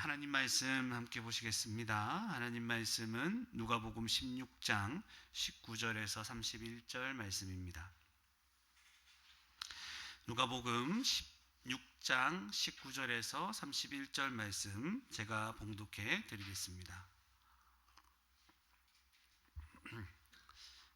하나님 말씀 함께 보시겠습니다. 하나님 말씀은 누가복음 16장 19절에서 31절 말씀입니다. 누가복음 16장 19절에서 31절 말씀 제가 봉독해 드리겠습니다.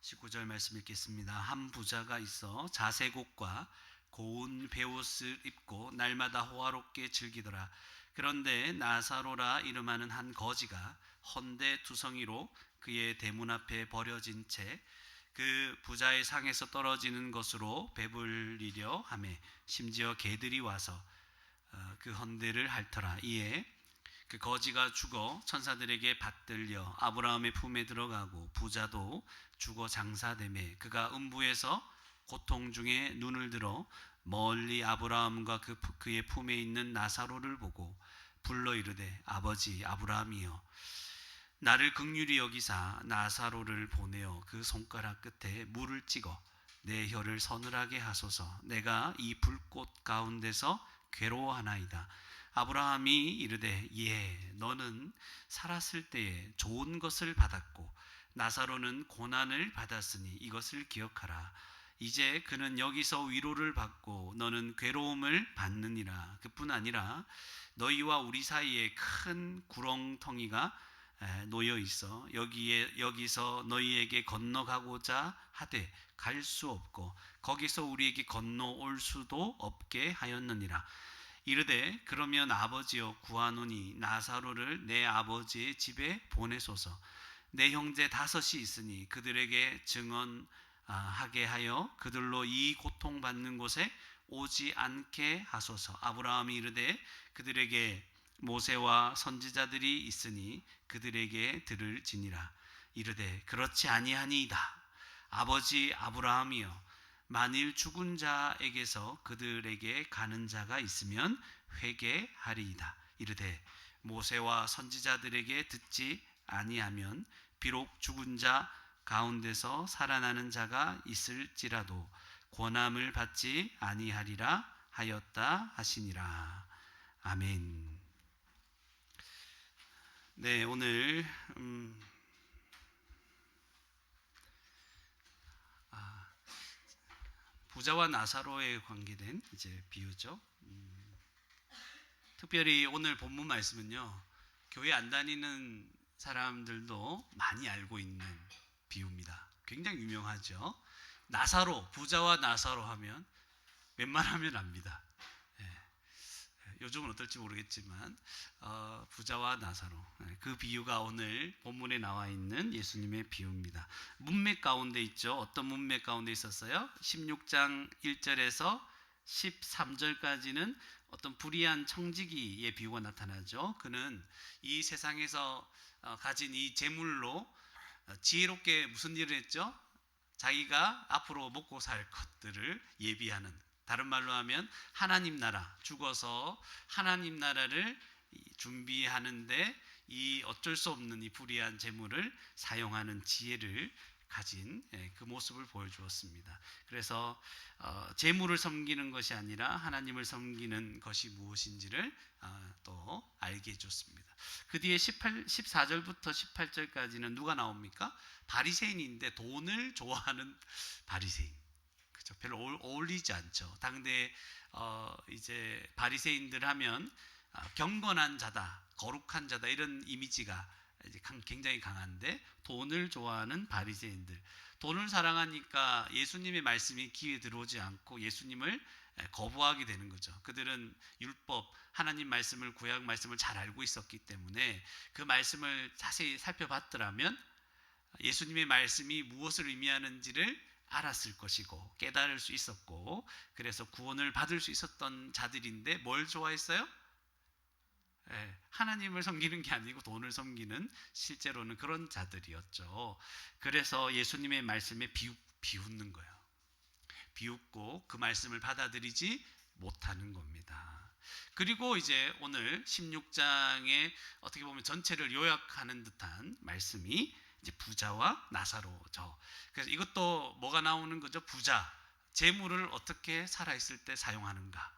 19절 말씀 읽겠습니다. 한 부자가 있어 자색옷과 고운 베옷을 입고 날마다 호화롭게 즐기더라. 그런데 나사로라 이름하는 한 거지가 헌데 두성이로 그의 대문 앞에 버려진 채 그 부자의 상에서 떨어지는 것으로 배불리려 하매 심지어 개들이 와서 그 헌데를 핥더라. 이에 그 거지가 죽어 천사들에게 받들려 아브라함의 품에 들어가고 부자도 죽어 장사되매 그가 음부에서 고통 중에 눈을 들어 멀리 아브라함과 그의 품에 있는 나사로를 보고 불러 이르되 아버지 아브라함이여 나를 긍휼히 여기사 나사로를 보내어 그 손가락 끝에 물을 찍어 내 혀를 서늘하게 하소서. 내가 이 불꽃 가운데서 괴로워하나이다. 아브라함이 이르되 예 너는 살았을 때에 좋은 것을 받았고 나사로는 고난을 받았으니 이것을 기억하라. 이제 그는 여기서 위로를 받고 너는 괴로움을 받느니라. 그뿐 아니라 너희와 우리 사이에 큰 구렁텅이가 놓여 있어 여기서 너희에게 건너가고자 하되 갈 수 없고 거기서 우리에게 건너올 수도 없게 하였느니라. 이르되 그러면 아버지여 구하노니 나사로를 내 아버지의 집에 보내소서. 내 형제 5이 있으니 그들에게 증언하게 하여 그들로 이 고통받는 곳에 오지 않게 하소서. 아브라함이 이르되 그들에게 모세와 선지자들이 있으니 그들에게 들을지니라. 이르되 그렇지 아니하니이다. 아버지 아브라함이여 만일 죽은 자에게서 그들에게 가는 자가 있으면 회개하리이다. 이르되 모세와 선지자들에게 듣지 아니하면 비록 죽은 자 가운데서 살아나는 자가 있을지라도 권함을 받지 아니하리라 하였다 하시니라. 아멘. 네, 오늘 부자와 나사로에 관계된 이제 비유죠. 특별히 오늘 본문 말씀은요, 교회 안 다니는 사람들도 많이 알고 있는 비유입니다. 굉장히 유명하죠. 나사로, 부자와 나사로 하면 웬만하면 압니다. 요즘은 어떨지 모르겠지만 부자와 나사로, 그 비유가 오늘 본문에 나와 있는 예수님의 비유입니다. 문맥 가운데 있죠. 어떤 문맥 가운데 있었어요? 16장 1절에서 13절까지는 어떤 불의한 청지기의 비유가 나타나죠. 그는 이 세상에서 가진 이 재물로 지혜롭게 무슨 일을 했죠? 자기가 앞으로 먹고 살 것들을 예비하는, 다른 말로 하면 하나님 나라, 죽어서 하나님 나라를 준비하는데 이 어쩔 수 없는 이 불의한 재물을 사용하는 지혜를 가진 그 모습을 보여주었습니다. 그래서 재물을 섬기는 것이 아니라 하나님을 섬기는 것이 무엇인지를 또 알게 해줬습니다. 그 뒤에 14절부터 18절까지는 누가 나옵니까? 바리새인인데 돈을 좋아하는 바리새인. 별로 어울리지 않죠. 당대 이제 바리새인들 하면 경건한 자다, 거룩한 자다 이런 이미지가 이제 굉장히 강한데 돈을 좋아하는 바리새인들, 돈을 사랑하니까 예수님의 말씀이 귀에 들어오지 않고 예수님을 거부하게 되는 거죠. 그들은 율법, 하나님 말씀을, 구약 말씀을 잘 알고 있었기 때문에 그 말씀을 자세히 살펴봤더라면 예수님의 말씀이 무엇을 의미하는지를 알았을 것이고 깨달을 수 있었고, 그래서 구원을 받을 수 있었던 자들인데 뭘 좋아했어요? 하나님을 섬기는 게 아니고 돈을 섬기는, 실제로는 그런 자들이었죠. 그래서 예수님의 말씀에 비웃는 거예요. 비웃고 그 말씀을 받아들이지 못하는 겁니다. 그리고 이제 오늘 16장에 어떻게 보면 전체를 요약하는 듯한 말씀이 이제 부자와 나사로죠. 그래서 이것도 뭐가 나오는 거죠? 부자, 재물을 어떻게 살아있을 때 사용하는가,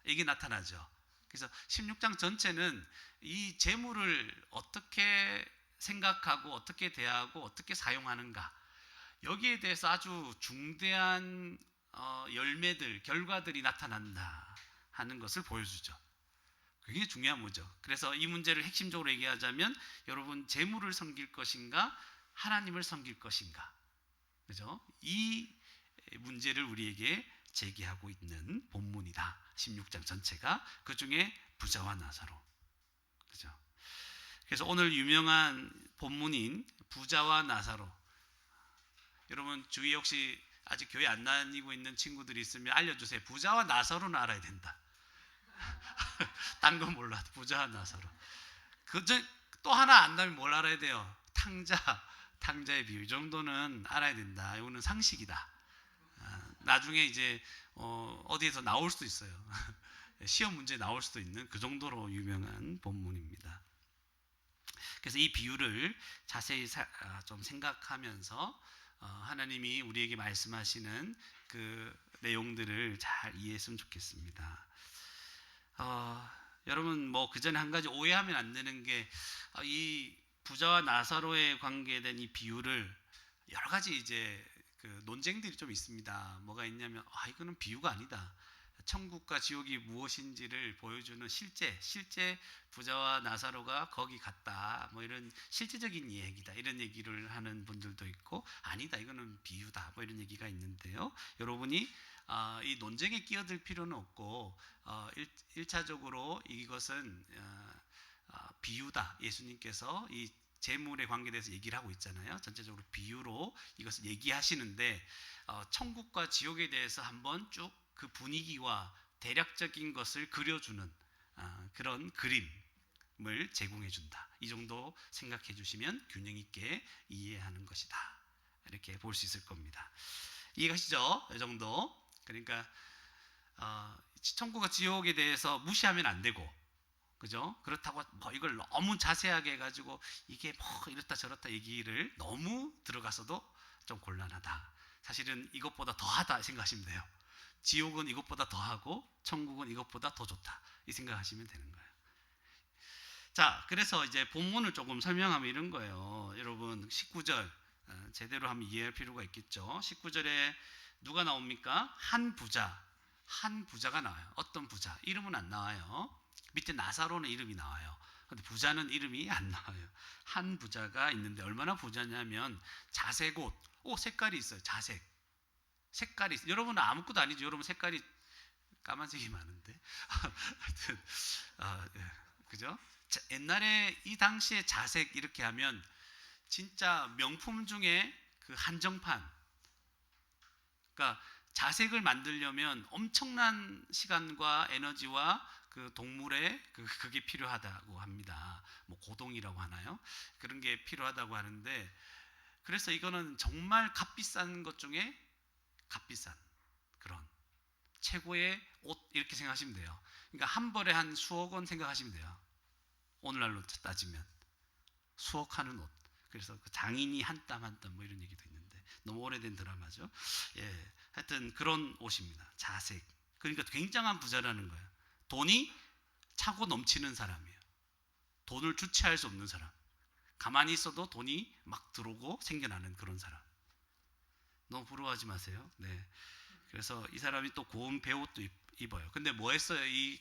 이게 나타나죠. 그래서 16장 전체는 이 재물을 어떻게 생각하고 어떻게 대하고 어떻게 사용하는가, 여기에 대해서 아주 중대한 열매들, 결과들이 나타난다 하는 것을 보여주죠. 굉장히 중요한 문제죠. 그래서 이 문제를 핵심적으로 얘기하자면, 여러분 재물을 섬길 것인가 하나님을 섬길 것인가, 그죠? 이 문제를 우리에게 제기하고 있는 본문이다. 16장 전체가. 그 중에 부자와 나사로, 그죠? 그래서 오늘 유명한 본문인 부자와 나사로, 여러분 주위에 혹시 아직 교회 안 다니고 있는 친구들이 있으면 알려주세요. 부자와 나사로는 알아야 된다. 딴 건 몰라도 부자와 나사로. 또 하나 안다면 뭘 알아야 돼요? 탕자의 비유. 이 정도는 알아야 된다. 이거는 상식이다. 나중에 이제 어디에서 나올 수도 있어요. 시험 문제에 나올 수도 있는 그 정도로 유명한 본문입니다. 그래서 이 비유를 자세히 좀 생각하면서 하나님이 우리에게 말씀하시는 그 내용들을 잘 이해했으면 좋겠습니다. 여러분 뭐 그 전에 한 가지 오해하면 안 되는 게, 이 부자와 나사로에 관계된 이 비유를 여러 가지 이제 그 논쟁들이 좀 있습니다. 뭐가 있냐면, 이거는 비유가 아니다. 천국과 지옥이 무엇인지를 보여주는 실제 부자와 나사로가 거기 갔다, 뭐 이런 실제적인 얘기다, 이런 얘기를 하는 분들도 있고, 아니다, 이거는 비유다, 뭐 이런 얘기가 있는데요. 여러분이 이 논쟁에 끼어들 필요는 없고, 1차적으로 이것은 비유다. 예수님께서 이 재물의 관계에 대해서 얘기를 하고 있잖아요. 전체적으로 비유로 이것을 얘기하시는데, 천국과 지옥에 대해서 한번 쭉 그 분위기와 대략적인 것을 그려주는 그런 그림을 제공해 준다. 이 정도 생각해 주시면 균형 있게 이해하는 것이다. 이렇게 볼 수 있을 겁니다. 이해가시죠? 이 정도. 그러니까 천국과 지옥에 대해서 무시하면 안 되고, 그죠? 그렇다고 뭐 이걸 너무 자세하게 해가지고 이게 뭐 이렇다 저렇다 얘기를 너무 들어가서도 좀 곤란하다. 사실은 이것보다 더하다 생각하시면 돼요. 지옥은 이것보다 더하고 천국은 이것보다 더 좋다, 이 생각하시면 되는 거예요. 자, 그래서 이제 본문을 조금 설명하면 이런 거예요. 여러분 19절 제대로 한번 이해할 필요가 있겠죠. 19절에 누가 나옵니까? 한 부자가 나와요. 어떤 부자? 이름은 안 나와요. 밑에 나사로는 이름이 나와요. 근데 부자는 이름이 안 나와요. 한 부자가 있는데 얼마나 부자냐면 자색 옷, 색깔이 있어요. 자색. 색깔이, 여러분은 아무것도 아니죠. 여러분 색깔이 까만색이 많은데. 하여튼 그죠? 옛날에 이 당시에 자색 이렇게 하면 진짜 명품 중에 그 한정판. 그러니까 자색을 만들려면 엄청난 시간과 에너지와 그 동물의 그게 필요하다고 합니다. 뭐 고동이라고 하나요? 그런 게 필요하다고 하는데, 그래서 이거는 정말 값비싼 것 중에 값비싼 그런 최고의 옷, 이렇게 생각하시면 돼요. 그러니까 한 벌에 한 수억 원 생각하시면 돼요. 오늘날로 따지면 수억하는 옷. 그래서 그 장인이 한 땀 한 땀 뭐 이런 얘기도 있는데, 너무 오래된 드라마죠. 예, 하여튼 그런 옷입니다. 자색. 그러니까 굉장한 부자라는 거예요. 돈이 차고 넘치는 사람이에요. 돈을 주체할 수 없는 사람. 가만히 있어도 돈이 막 들어오고 생겨나는 그런 사람. 너무 부러워하지 마세요. 네. 그래서 이 사람이 또 고운 배옷도 입어요. 근데 뭐 했어요? 이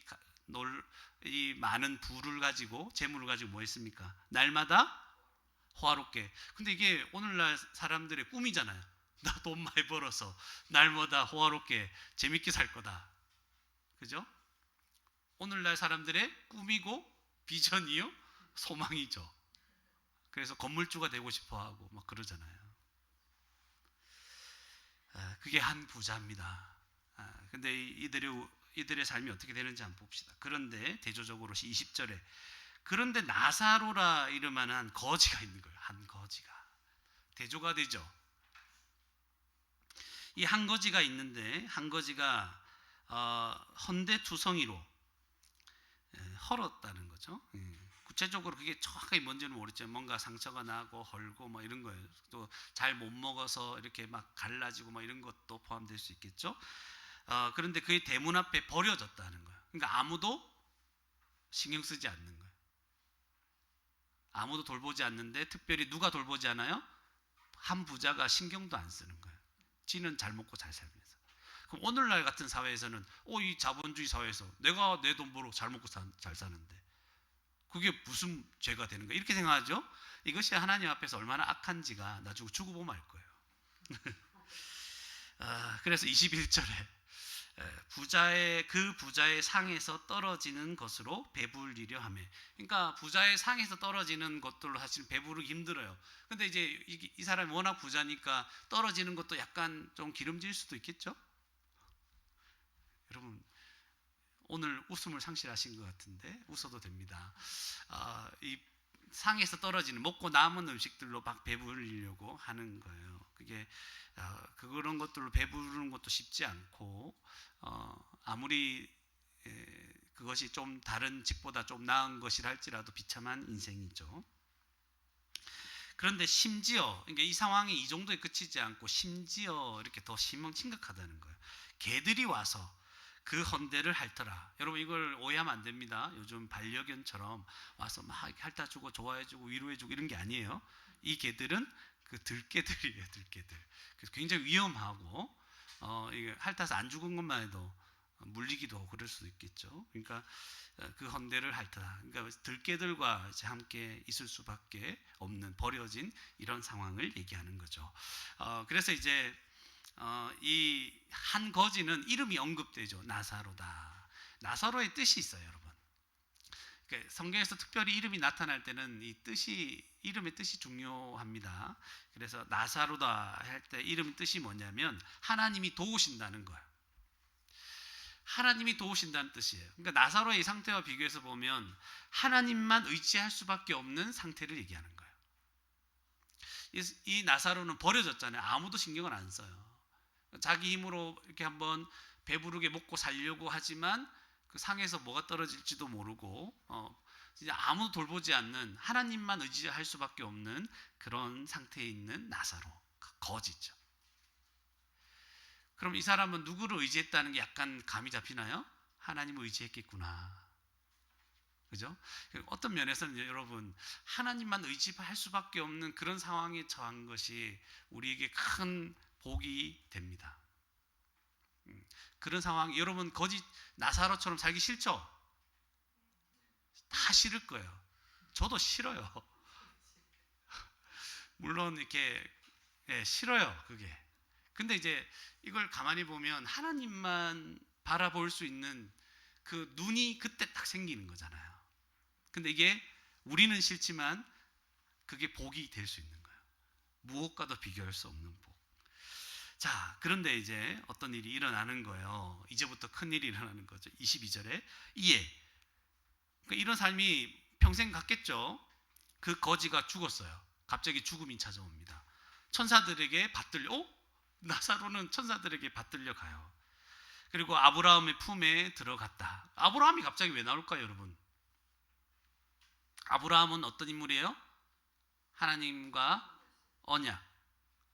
많은 부를 가지고, 재물을 가지고 뭐 했습니까? 날마다 호화롭게. 근데 이게 오늘날 사람들의 꿈이잖아요. 나 돈 많이 벌어서 날마다 호화롭게 재밌게 살 거다. 그죠? 오늘날 사람들의 꿈이고 비전이요, 소망이죠. 그래서 건물주가 되고 싶어 하고 막 그러잖아요. 그게 한 부자입니다. 근데 이들의 삶이 어떻게 되는지 한번 봅시다. 그런데 대조적으로 20절에, 그런데 나사로라 이름하는 거지가 있는 거예요. 한 거지가. 대조가 되죠. 이 한 거지가 있는데, 한 거지가 헌데투성이로 헐었다는 거죠. 구체적으로 그게 정확하게 뭔지는 모르지만 뭔가 상처가 나고 헐고 뭐 이런 거예요. 또 잘 못 먹어서 이렇게 막 갈라지고 뭐 이런 것도 포함될 수 있겠죠. 그런데 그의 대문 앞에 버려졌다는 거예요. 그러니까 아무도 신경 쓰지 않는 거예요. 아무도 돌보지 않는데 특별히 누가 돌보지 않아요? 한 부자가 신경도 안 쓰는 거예요. 지는 잘 먹고 잘 살면서. 그럼 오늘날 같은 사회에서는 이 자본주의 사회에서 내가 내 돈 벌어 잘 먹고 잘 사는데 그게 무슨 죄가 되는 거야? 이렇게 생각하죠? 이것이 하나님 앞에서 얼마나 악한지가 나중에 죽어 보면 알 거예요. 그래서 21절에 부자의 상에서 떨어지는 것으로 배불리려 하며, 그러니까 부자의 상에서 떨어지는 것들로 사실 배부르기 힘들어요. 근데 이제 이 사람이 워낙 부자니까 떨어지는 것도 약간 좀 기름질 수도 있겠죠? 여러분 오늘 웃음을 상실하신 것 같은데 웃어도 됩니다. 이 상에서 떨어지는 먹고 남은 음식들로 막 배부르려고 하는 거예요. 그게 그런 것들로 배부르는 것도 쉽지 않고 아무리 그것이 좀 다른 집보다 좀 나은 것이라 할지라도 비참한 인생이죠. 그런데 심지어 그러니까 이 상황이 이 정도에 그치지 않고 심지어 이렇게 더 심각하다는 거예요. 개들이 와서 그 헌대를 핥더라. 여러분 이걸 오해하면 안 됩니다. 요즘 반려견처럼 와서 막 핥아주고 좋아해주고 위로해주고 이런 게 아니에요. 이 개들은 그 들개들이에요. 들개들. 그래서 굉장히 위험하고 이게 핥아서 안 죽은 것만 해도 물리기도 하고 그럴 수도 있겠죠. 그러니까 그 헌대를 핥더라. 그러니까 들개들과 이제 함께 있을 수밖에 없는 버려진 이런 상황을 얘기하는 거죠. 그래서 이제 이 한 거지는 이름이 언급되죠. 나사로다. 나사로의 뜻이 있어요, 여러분. 그러니까 성경에서 특별히 이름이 나타날 때는 이름의 뜻이 중요합니다. 그래서 나사로다 할 때 이름 뜻이 뭐냐면 하나님이 도우신다는 거예요. 하나님이 도우신다는 뜻이에요. 그러니까 나사로의 이 상태와 비교해서 보면 하나님만 의지할 수밖에 없는 상태를 얘기하는 거예요. 이 나사로는 버려졌잖아요. 아무도 신경을 안 써요. 자기 힘으로 이렇게 한번 배부르게 먹고 살려고 하지만 그 상에서 뭐가 떨어질지도 모르고 진짜 아무도 돌보지 않는 하나님만 의지할 수밖에 없는 그런 상태에 있는 나사로, 거지죠. 그럼 이 사람은 누구를 의지했다는 게 약간 감이 잡히나요? 하나님을 의지했겠구나. 그죠? 어떤 면에서는 여러분 하나님만 의지할 수밖에 없는 그런 상황에 처한 것이 우리에게 큰 복이 됩니다. 그런 상황, 여러분 거짓 나사로처럼 살기 싫죠? 다 싫을 거예요. 저도 싫어요. 물론 이렇게 싫어요, 그게. 근데 이제 이걸 가만히 보면 하나님만 바라볼 수 있는 그 눈이 그때 딱 생기는 거잖아요. 근데 이게 우리는 싫지만 그게 복이 될 수 있는 거예요. 무엇과도 비교할 수 없는 복. 자, 그런데 이제 어떤 일이 일어나는 거예요. 이제부터 큰 일이 일어나는 거죠. 22절에 이에 그러니까 이런 삶이 평생 갔겠죠. 그 거지가 죽었어요. 갑자기 죽음이 찾아옵니다. 천사들에게 받들려 나사로는 천사들에게 받들려 가요. 그리고 아브라함의 품에 들어갔다. 아브라함이 갑자기 왜 나올까요, 여러분? 아브라함은 어떤 인물이에요? 하나님과 언약,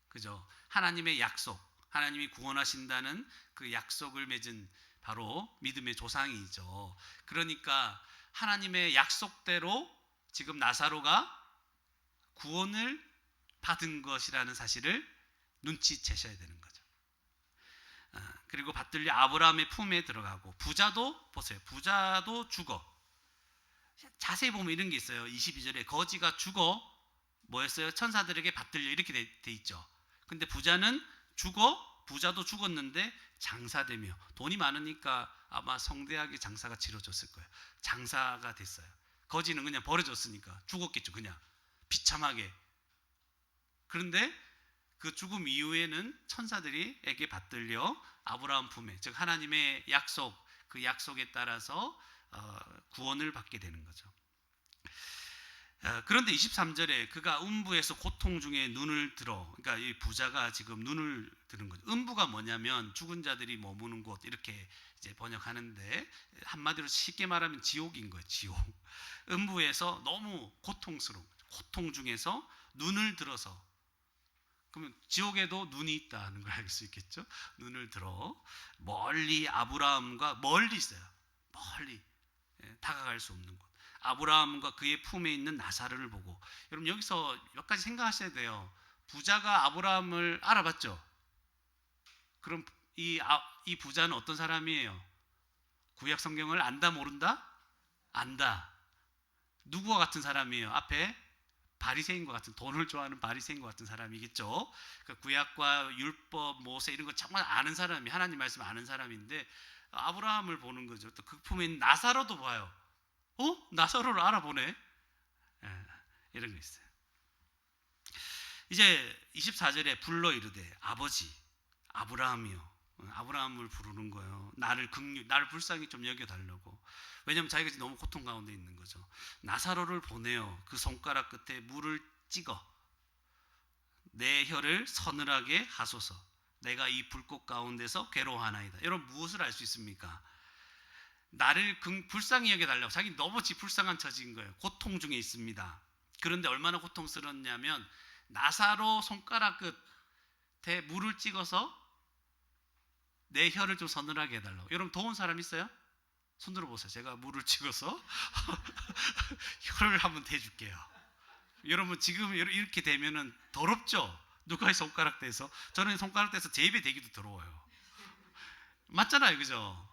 그죠? 하나님의 약속, 하나님이 구원하신다는 그 약속을 맺은 바로 믿음의 조상이죠. 그러니까 하나님의 약속대로 지금 나사로가 구원을 받은 것이라는 사실을 눈치채셔야 되는 거죠. 그리고 받들려 아브라함의 품에 들어가고 부자도 보세요. 부자도 죽어. 자세히 보면 이런 게 있어요. 22절에 거지가 죽어 뭐였어요? 천사들에게 받들려 이렇게 돼 있죠. 근데 부자는 부자도 죽었는데 장사되며 돈이 많으니까 아마 성대하게 장사가 치러졌을 거예요. 장사가 됐어요. 거지는 그냥 버려졌으니까 죽었겠죠. 그냥 비참하게. 그런데 그 죽음 이후에는 천사들에게 받들려 아브라함 품에, 즉 하나님의 약속, 그 약속에 따라서 구원을 받게 되는 거죠. 그런데 23절에 그가 음부에서 고통 중에 눈을 들어, 그러니까 이 부자가 지금 눈을 드는 거죠. 음부가 뭐냐면 죽은 자들이 머무는 곳 이렇게 이제 번역하는데 한마디로 쉽게 말하면 지옥인 거예요. 지옥. 음부에서 너무 고통스러운 거죠. 고통 중에서 눈을 들어서, 그러면 지옥에도 눈이 있다는 걸 알 수 있겠죠. 눈을 들어 멀리 아브라함과 멀리 있어요. 멀리 다가갈 수 없는 곳. 아브라함과 그의 품에 있는 나사로를 보고, 여러분 여기서 몇 가지 생각하셔야 돼요. 부자가 아브라함을 알아봤죠. 그럼 이 부자는 어떤 사람이에요? 구약 성경을 안다 모른다? 안다. 누구와 같은 사람이에요? 앞에 바리새인과 같은, 돈을 좋아하는 바리새인과 같은 사람이겠죠. 그 구약과 율법, 모세 이런 거 정말 아는 사람이, 하나님 말씀 아는 사람인데 아브라함을 보는 거죠. 또 그 품에 있는 나사로도 봐요. 나사로를 알아보네. 이런 거 있어요. 이제 24절에 불러 이르되 아버지 아브라함이요. 아브라함을 부르는 거예요. 나를 불쌍히 좀 여겨달라고. 왜냐하면 자기가 지금 너무 고통 가운데 있는 거죠. 나사로를 보내어 그 손가락 끝에 물을 찍어 내 혀를 서늘하게 하소서. 내가 이 불꽃 가운데서 괴로워하나이다. 여러분 무엇을 알 수 있습니까? 나를 불쌍히 여겨달라고. 자기 너무 불쌍한 처지인 거예요. 고통 중에 있습니다. 그런데 얼마나 고통스럽냐면 나사로 손가락 끝에 물을 찍어서 내 혀를 좀 서늘하게 해달라고. 여러분 더운 사람 있어요? 손 들어보세요. 제가 물을 찍어서 혀를 한번 대줄게요. 여러분 지금 이렇게 되면은 더럽죠? 누가의 손가락 대서? 저는 손가락 대서 제 입에 대기도 더러워요. 맞잖아요, 그죠?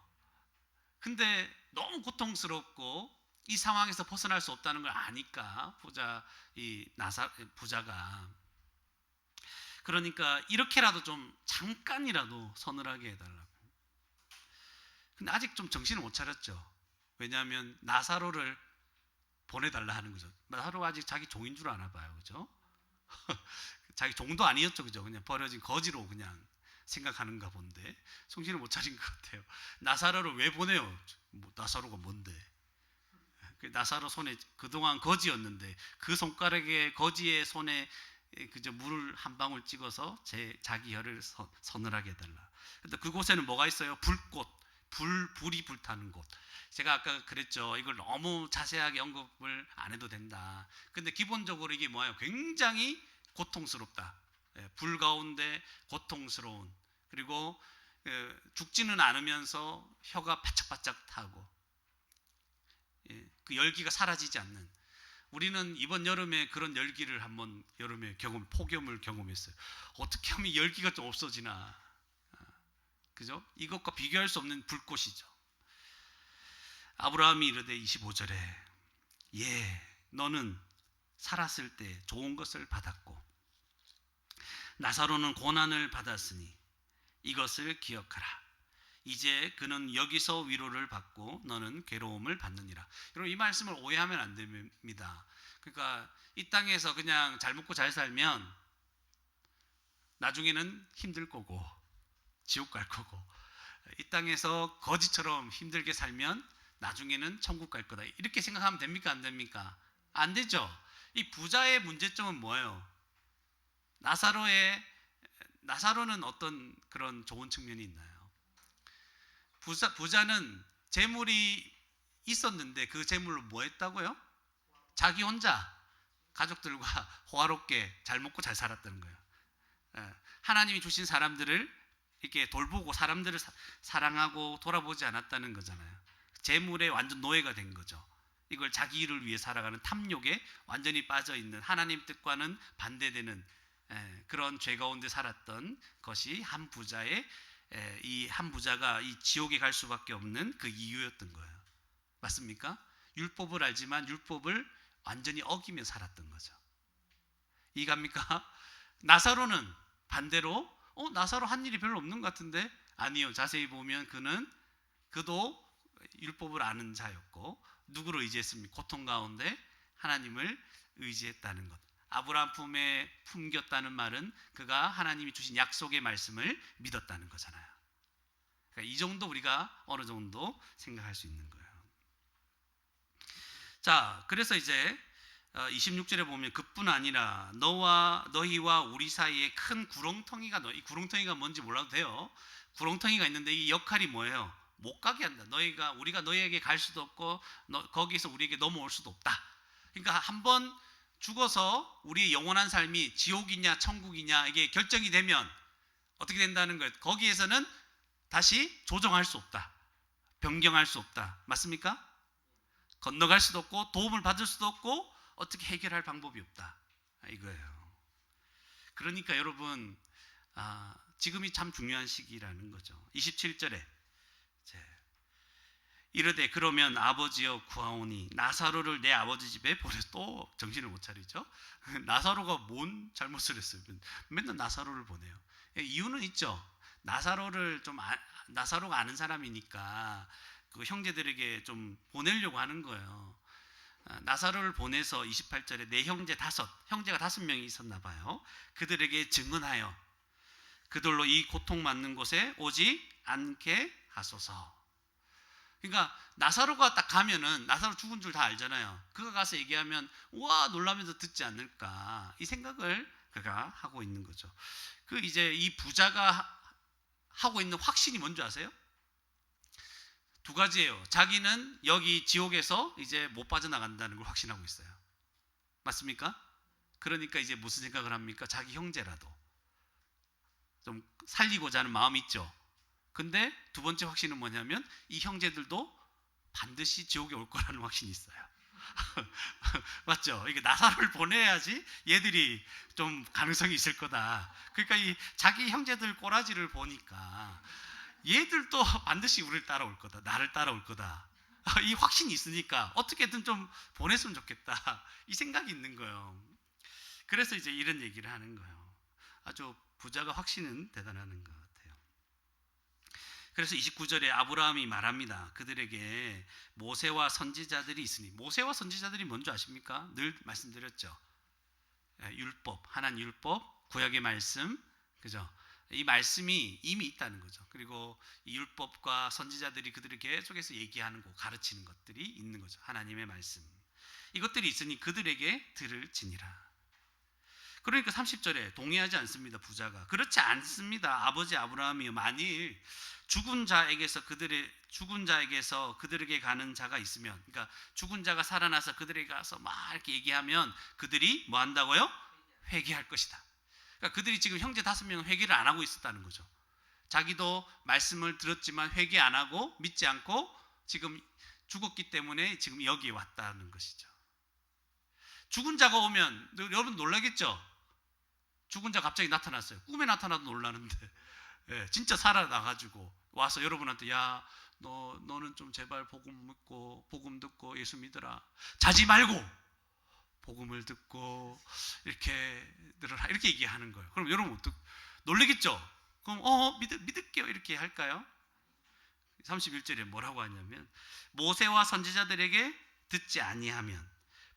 근데 너무 고통스럽고 이 상황에서 벗어날 수 없다는 걸 아니까 부자가 그러니까 이렇게라도 좀 잠깐이라도 서늘하게 해달라고. 근데 아직 좀 정신을 못 차렸죠. 왜냐하면 나사로를 보내달라 하는 거죠. 나사로가 아직 자기 종인 줄 아나 봐요, 그죠? 자기 종도 아니었죠, 그죠? 그냥 버려진 거지로 그냥 생각하는가 본데 정신을 못 차린 것 같아요. 나사로를 왜 보내요? 나사로가 뭔데? 나사로 손에 그동안 거지였는데 그 손가락에 거지의 손에 그저 물을 한 방울 찍어서 자기 혀를 서늘하게 해달라. 근데 그곳에는 뭐가 있어요? 불이 불타는 곳. 제가 아까 그랬죠. 이걸 너무 자세하게 언급을 안 해도 된다. 근데 기본적으로 이게 뭐예요? 굉장히 고통스럽다. 불 가운데 고통스러운, 그리고 죽지는 않으면서 혀가 바짝바짝 타고 그 열기가 사라지지 않는. 우리는 이번 여름에 그런 열기를 한번 여름에 폭염을 경험했어요. 어떻게 하면 이 열기가 좀 없어지나, 그죠? 이것과 비교할 수 없는 불꽃이죠. 아브라함이 이르되 25절에 너는 살았을 때 좋은 것을 받았고 나사로는 고난을 받았으니 이것을 기억하라. 이제 그는 여기서 위로를 받고 너는 괴로움을 받느니라. 여러분 이 말씀을 오해하면 안 됩니다. 그러니까 이 땅에서 그냥 잘 먹고 잘 살면 나중에는 힘들 거고 지옥 갈 거고, 이 땅에서 거지처럼 힘들게 살면 나중에는 천국 갈 거다. 이렇게 생각하면 됩니까? 안 됩니까? 안 되죠. 이 부자의 문제점은 뭐예요? 나사로는 어떤 그런 좋은 측면이 있나요? 부자는 재물이 있었는데 그 재물로 뭐 했다고요? 자기 혼자 가족들과 호화롭게 잘 먹고 잘 살았다는 거예요. 하나님이 주신 사람들을 이렇게 돌보고 사람들을 사랑하고 돌아보지 않았다는 거잖아요. 재물에 완전 노예가 된 거죠. 이걸 자기 일을 위해 살아가는 탐욕에 완전히 빠져있는, 하나님 뜻과는 반대되는 그런 죄 가운데 살았던 것이 이 한 부자가 이 지옥에 갈 수밖에 없는 그 이유였던 거예요. 맞습니까? 율법을 알지만 율법을 완전히 어기며 살았던 거죠. 이해갑니까? 나사로는 반대로 나사로 한 일이 별로 없는 것 같은데, 아니요. 자세히 보면 그도 율법을 아는 자였고 누구를 의지했습니까? 고통 가운데 하나님을 의지했다는 것. 아브라함 품에 품겼다는 말은 그가 하나님이 주신 약속의 말씀을 믿었다는 거잖아요. 그러니까 이 정도 우리가 어느 정도 생각할 수 있는 거예요. 자, 그래서 이제 26절에 보면 그뿐 아니라 너희와 우리 사이에 큰 구렁텅이가, 이 구렁텅이가 뭔지 몰라도 돼요. 구렁텅이가 있는데 이 역할이 뭐예요? 못 가게 한다. 우리가 너희에게 갈 수도 없고 거기서 우리에게 넘어올 수도 없다. 그러니까 한번 죽어서 우리의 영원한 삶이 지옥이냐 천국이냐 이게 결정이 되면 어떻게 된다는 거예요? 거기에서는 다시 조정할 수 없다. 변경할 수 없다. 맞습니까? 건너갈 수도 없고 도움을 받을 수도 없고 어떻게 해결할 방법이 없다, 이거예요. 그러니까 여러분, 지금이 참 중요한 시기라는 거죠. 27절에 이르되 그러면 아버지여 구하오니 나사로를 내 아버지 집에 보내. 또 정신을 못 차리죠. 나사로가 뭔 잘못을 했어요? 맨날 나사로를 보내요. 이유는 있죠. 나사로가 아는 사람이니까 그 형제들에게 좀 보내려고 하는 거예요. 나사로를 보내서 28절에 내 형제가 5명이 있었나 봐요. 그들에게 증언하여 그들로 이 고통받는 곳에 오지 않게 하소서. 그러니까 나사로가 딱 가면은 나사로 죽은 줄 다 알잖아요. 그가 가서 얘기하면 우와 놀라면서 듣지 않을까, 이 생각을 그가 하고 있는 거죠. 이제 이 부자가 하고 있는 확신이 뭔지 아세요? 2가지예요. 자기는 여기 지옥에서 이제 못 빠져나간다는 걸 확신하고 있어요. 맞습니까? 그러니까 이제 무슨 생각을 합니까? 자기 형제라도 좀 살리고자 하는 마음이 있죠. 근데 2번째 확신은 뭐냐면 이 형제들도 반드시 지옥에 올 거라는 확신이 있어요. 맞죠? 이게 나사로를 보내야지 얘들이 좀 가능성이 있을 거다. 그러니까 이 자기 형제들 꼬라지를 보니까 얘들도 반드시 우리를 따라올 거다, 나를 따라올 거다, 이 확신이 있으니까 어떻게든 좀 보냈으면 좋겠다, 이 생각이 있는 거예요. 그래서 이제 이런 얘기를 하는 거예요. 아주 부자가 확신은 대단한 것 같아요. 그래서 29절에 아브라함이 말합니다. 그들에게 모세와 선지자들이 있으니. 모세와 선지자들이 뭔지 아십니까? 늘 말씀드렸죠. 율법, 하나님 율법, 구약의 말씀, 그죠? 이 말씀이 이미 있다는 거죠. 그리고 이 율법과 선지자들이 그들을 계속해서 얘기하는 거, 가르치는 것들이 있는 거죠. 하나님의 말씀. 이것들이 있으니 그들에게 들을지니라. 그러니까 30절에 동의하지 않습니다. 부자가. 그렇지 않습니다. 아버지 아브라함이 만일 죽은 자에게서 그들에게 가는 자가 있으면, 그러니까 죽은 자가 살아나서 그들에게 가서 막 이렇게 얘기하면 그들이 뭐 한다고요? 회개할 것이다. 그러니까 그들이 지금 형제 5명은 회개를 안 하고 있었다는 거죠. 자기도 말씀을 들었지만 회개 안 하고 믿지 않고 지금 죽었기 때문에 지금 여기에 왔다는 것이죠. 죽은 자가 오면 여러분 놀라겠죠? 죽은 자 갑자기 나타났어요. 꿈에 나타나도 놀라는데 진짜 살아나가지고 와서 여러분한테 야, 너는 좀 제발 복음 듣고 예수 믿어라. 자지 말고 복음을 듣고 이렇게 들으라, 이렇게 얘기하는 거예요. 그럼 여러분 놀라겠죠? 그럼 믿을게요 이렇게 할까요? 31절에 뭐라고 하냐면 모세와 선지자들에게 듣지 아니하면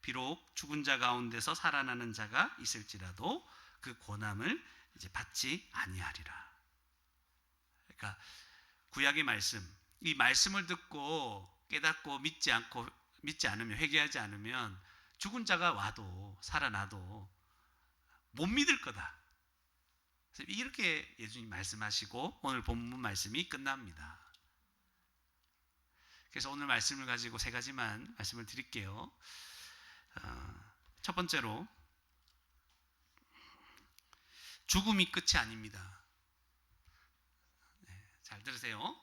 비록 죽은 자 가운데서 살아나는 자가 있을지라도 그 권함을 이제 받지 아니하리라. 그러니까 구약의 말씀, 이 말씀을 듣고 깨닫고 믿지 않으면, 회개하지 않으면 죽은 자가 와도 살아나도 못 믿을 거다. 이렇게 예수님이 말씀하시고 오늘 본문 말씀이 끝납니다. 그래서 오늘 말씀을 가지고 3가지만 말씀을 드릴게요. 첫 번째로, 죽음이 끝이 아닙니다. 잘 들으세요.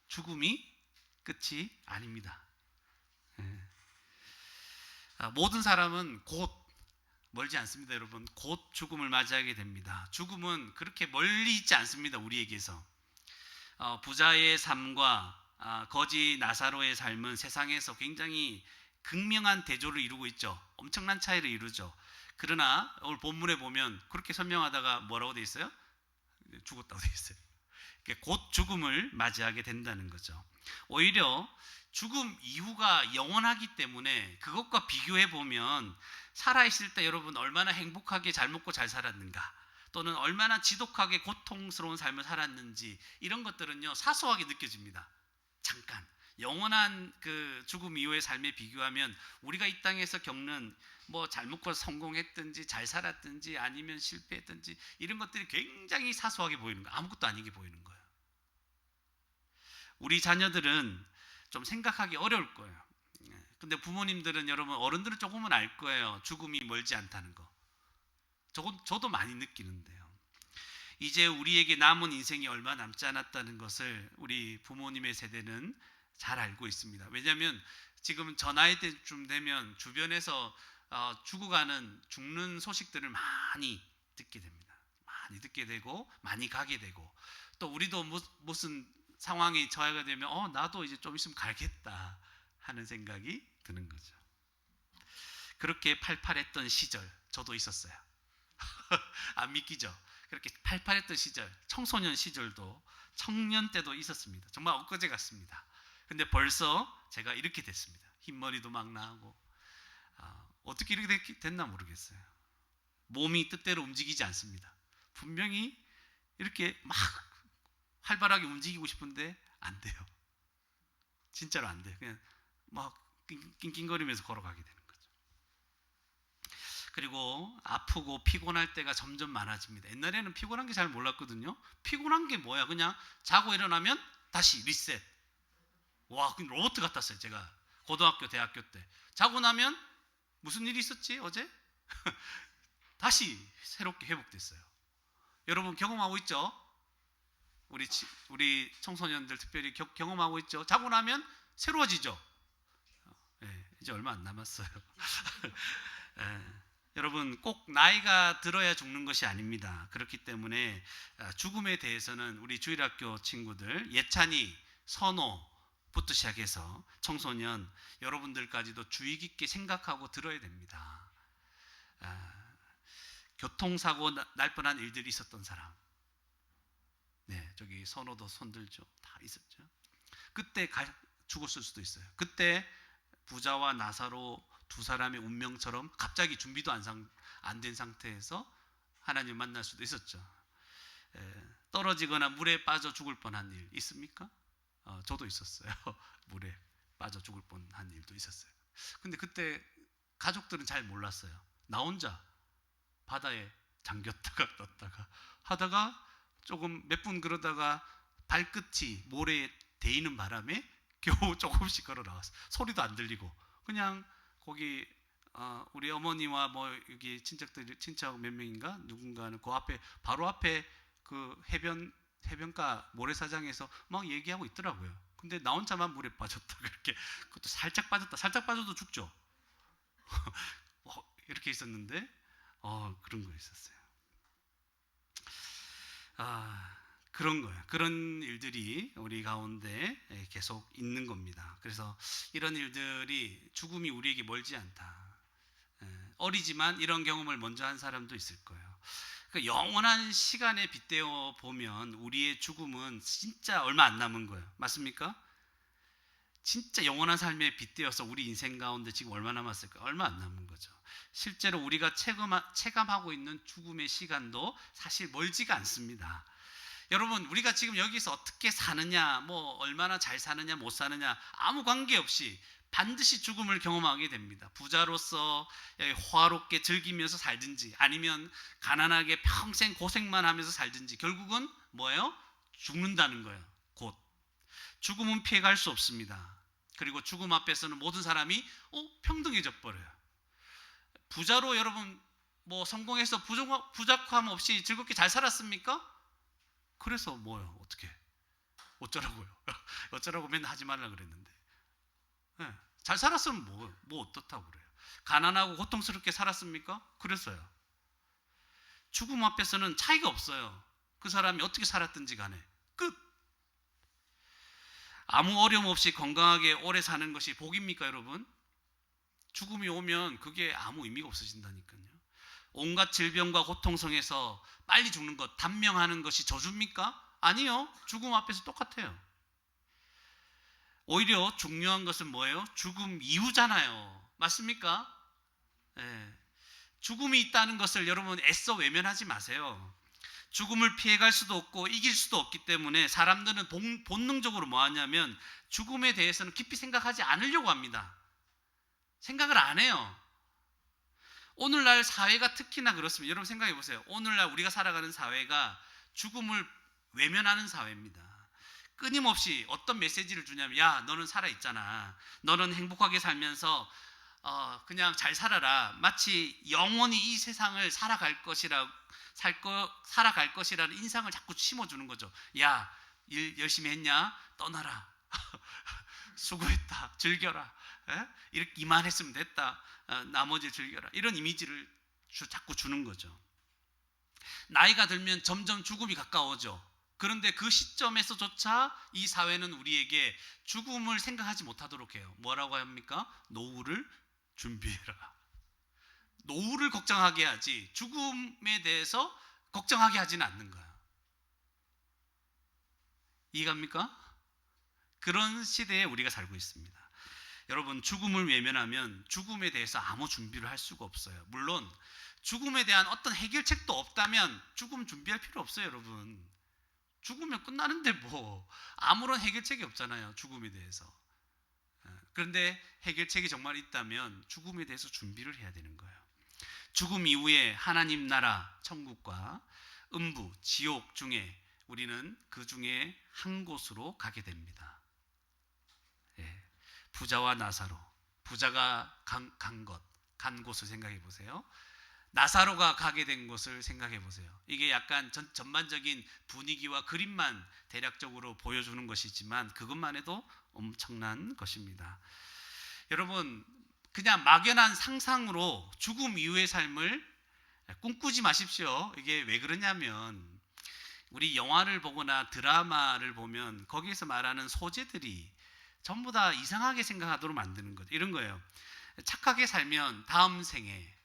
죽음이 끝이 아닙니다. 모든 사람은 곧, 멀지 않습니다, 여러분. 곧 죽음을 맞이하게 됩니다. 죽음은 그렇게 멀리 있지 않습니다, 우리에게서. 부자의 삶과 거지 나사로의 삶은 세상에서 굉장히 극명한 대조를 이루고 있죠. 엄청난 차이를 이루죠. 그러나 오늘 본문에 보면 그렇게 설명하다가 뭐라고 돼 있어요? 죽었다고 돼 있어요. 곧 죽음을 맞이하게 된다는 거죠. 오히려 죽음 이후가 영원하기 때문에 그것과 비교해 보면 살아있을 때 여러분 얼마나 행복하게 잘 먹고 잘 살았는가, 또는 얼마나 지독하게 고통스러운 삶을 살았는지, 이런 것들은요 사소하게 느껴집니다. 잠깐 영원한 그 죽음 이후의 삶에 비교하면 우리가 이 땅에서 겪는 뭐 잘 먹고 성공했든지 잘 살았든지 아니면 실패했든지 이런 것들이 굉장히 사소하게 보이는 거예요. 아무것도 아니게 보이는 거예요. 우리 자녀들은 좀 생각하기 어려울 거예요. 근데 부모님들은, 여러분 어른들은 조금은 알 거예요. 죽음이 멀지 않다는 거. 저도 많이 느끼는데요. 이제 우리에게 남은 인생이 얼마 남지 않았다는 것을 우리 부모님의 세대는 잘 알고 있습니다. 왜냐하면 지금 저 나이 때쯤 되면 주변에서 죽는 소식들을 많이 듣게 됩니다. 많이 듣게 되고 많이 가게 되고, 또 우리도 무슨 상황이 처하게 되면 나도 이제 좀 있으면 가겠다 하는 생각이 드는 거죠. 그렇게 팔팔했던 시절 저도 있었어요. 안 믿기죠? 그렇게 팔팔했던 시절, 청소년 시절도 청년 때도 있었습니다. 정말 엊그제 같습니다. 근데 벌써 제가 이렇게 됐습니다. 흰머리도 막 나고, 어떻게 이렇게 됐나 모르겠어요. 몸이 뜻대로 움직이지 않습니다. 분명히 이렇게 막 활발하게 움직이고 싶은데 안 돼요. 진짜로 안 돼요. 그냥 막 낑낑거리면서 걸어가게 되는 거죠. 그리고 아프고 피곤할 때가 점점 많아집니다. 옛날에는 피곤한 게 잘 몰랐거든요. 피곤한 게 뭐야? 그냥 자고 일어나면 다시 리셋. 와, 그냥 로봇 같았어요. 제가 고등학교, 대학교 때 자고 나면 무슨 일이 있었지 어제? 다시 새롭게 회복됐어요. 여러분 경험하고 있죠? 우리 청소년들 특별히 경험하고 있죠? 자고 나면 새로워지죠? 네, 이제 얼마 안 남았어요. 네, 여러분 꼭 나이가 들어야 죽는 것이 아닙니다. 그렇기 때문에 죽음에 대해서는 우리 주일학교 친구들 예찬이, 선호부터 시작해서 청소년 여러분들까지도 주의 깊게 생각하고 들어야 됩니다. 교통사고 날 뻔한 일들이 있었던 사람, 네, 저기 선호도 손들죠. 다 있었죠. 그때 죽었을 수도 있어요. 그때 부자와 나사로 두 사람의 운명처럼 갑자기 준비도 안 된 상태에서 하나님 만날 수도 있었죠. 떨어지거나 물에 빠져 죽을 뻔한 일 있습니까? 저도 있었어요. 물에 빠져 죽을 뻔한 일도 있었어요. 근데 그때 가족들은 잘 몰랐어요. 나 혼자 바다에 잠겼다가 떴다가 하다가 조금 몇 분 그러다가 발끝이 모래에 데이는 바람에 겨우 조금씩 걸어 나왔어요. 소리도 안 들리고 그냥 거기 우리 어머니와 뭐 여기 친척 몇 명인가 누군가는 그 앞에 바로 앞에 그 해변가 모래사장에서 막 얘기하고 있더라고요. 근데 나 혼자만 물에 빠졌다. 그렇게 그것도 살짝 빠졌다. 살짝 빠져도 죽죠. 이렇게 있었는데 그런 거 있었어요. 그런 거예요. 그런 일들이 우리 가운데 계속 있는 겁니다. 그래서 이런 일들이 죽음이 우리에게 멀지 않다. 어리지만 이런 경험을 먼저 한 사람도 있을 거예요. 그러니까 영원한 시간에 빗대어 보면 우리의 죽음은 진짜 얼마 안 남은 거예요. 맞습니까? 진짜 영원한 삶에 빗대어서 우리 인생 가운데 지금 얼마 남았을까? 얼마 안 남은 거죠. 실제로 우리가 체감하고 있는 죽음의 시간도 사실 멀지가 않습니다. 여러분, 우리가 지금 여기서 어떻게 사느냐, 뭐 얼마나 잘 사느냐, 못 사느냐 아무 관계없이 반드시 죽음을 경험하게 됩니다. 부자로서 호화롭게 즐기면서 살든지 아니면 가난하게 평생 고생만 하면서 살든지 결국은 뭐예요? 죽는다는 거예요. 곧 죽음은 피해갈 수 없습니다. 그리고 죽음 앞에서는 모든 사람이 평등해져 버려요. 부자로 여러분 뭐 성공해서 부족함 없이 즐겁게 잘 살았습니까? 그래서 뭐요? 어떻게? 어쩌라고요? 어쩌라고 맨날 하지 말라 그랬는데. 네, 잘 살았으면 뭐 어떻다고 그래요? 가난하고 고통스럽게 살았습니까? 그랬어요. 죽음 앞에서는 차이가 없어요. 그 사람이 어떻게 살았든지 간에 끝. 아무 어려움 없이 건강하게 오래 사는 것이 복입니까, 여러분? 죽음이 오면 그게 아무 의미가 없어진다니까요. 온갖 질병과 고통성에서 빨리 죽는 것, 단명하는 것이 저주입니까? 아니요. 죽음 앞에서 똑같아요. 오히려 중요한 것은 뭐예요? 죽음 이후잖아요. 맞습니까? 네. 죽음이 있다는 것을 여러분 애써 외면하지 마세요. 죽음을 피해갈 수도 없고 이길 수도 없기 때문에 사람들은 본능적으로 뭐 하냐면 죽음에 대해서는 깊이 생각하지 않으려고 합니다. 생각을 안 해요. 오늘날 사회가 특히나 그렇습니다. 여러분 생각해 보세요. 오늘날 우리가 살아가는 사회가 죽음을 외면하는 사회입니다. 끊임없이 어떤 메시지를 주냐면 야, 너는 살아있잖아. 너는 행복하게 살면서 그냥 잘 살아라. 마치 영원히 이 세상을 살아갈 것이라는 인상을 자꾸 심어주는 거죠. 야, 일 열심히 했냐? 떠나라. 수고했다. 즐겨라. 이렇게 이만했으면 됐다. 나머지 즐겨라. 이런 이미지를 자꾸 주는 거죠. 나이가 들면 점점 죽음이 가까워져. 그런데 그 시점에서조차 이 사회는 우리에게 죽음을 생각하지 못하도록 해요. 뭐라고 합니까? 노후를 준비해라. 노후를 걱정하게 하지 죽음에 대해서 걱정하게 하지는 않는 거야. 이해갑니까? 그런 시대에 우리가 살고 있습니다. 여러분, 죽음을 외면하면 죽음에 대해서 아무 준비를 할 수가 없어요. 물론 죽음에 대한 어떤 해결책도 없다면 죽음 준비할 필요 없어요. 여러분, 죽으면 끝나는데 뭐 아무런 해결책이 없잖아요. 죽음에 대해서. 그런데 해결책이 정말 있다면 죽음에 대해서 준비를 해야 되는 거예요. 죽음 이후에 하나님 나라 천국과 음부 지옥 중에 우리는 그 중에 한 곳으로 가게 됩니다. 부자와 나사로, 부자가 간 곳을 생각해 보세요. 나사로가 가게 된 곳을 생각해 보세요. 이게 약간 전반적인 분위기와 그림만 대략적으로 보여주는 것이지만 그것만 해도 엄청난 것입니다. 여러분, 그냥 막연한 상상으로 죽음 이후의 삶을 꿈꾸지 마십시오. 이게 왜 그러냐면 우리 영화를 보거나 드라마를 보면 거기에서 말하는 소재들이 전부 다 이상하게 생각하도록 만드는 거죠. 이런 거예요. 착하게 살면 다음 생에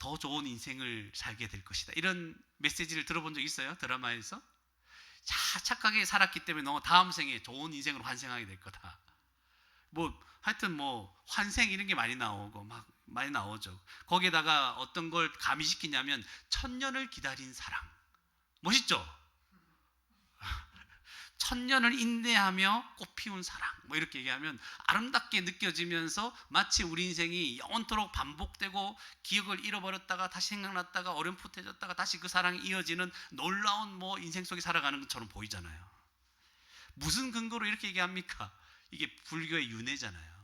더 좋은 인생을 살게 될 것이다. 이런 메시지를 들어본 적 있어요? 드라마에서? 착하게 살았기 때문에 너 다음 생에 좋은 인생으로 환생하게 될 거다. 뭐 하여튼 뭐 환생 이런 게 많이 나오고 막 많이 나오죠. 거기에다가 어떤 걸 가미시키냐면 천년을 기다린 사랑. 멋있죠? 천년을 인내하며 꽃피운 사랑, 뭐 이렇게 얘기하면 아름답게 느껴지면서 마치 우리 인생이 영원토록 반복되고 기억을 잃어버렸다가 다시 생각났다가 어렴풋해졌다가 다시 그 사랑이 이어지는 놀라운 뭐 인생 속에 살아가는 것처럼 보이잖아요. 무슨 근거로 이렇게 얘기합니까? 이게 불교의 윤회잖아요.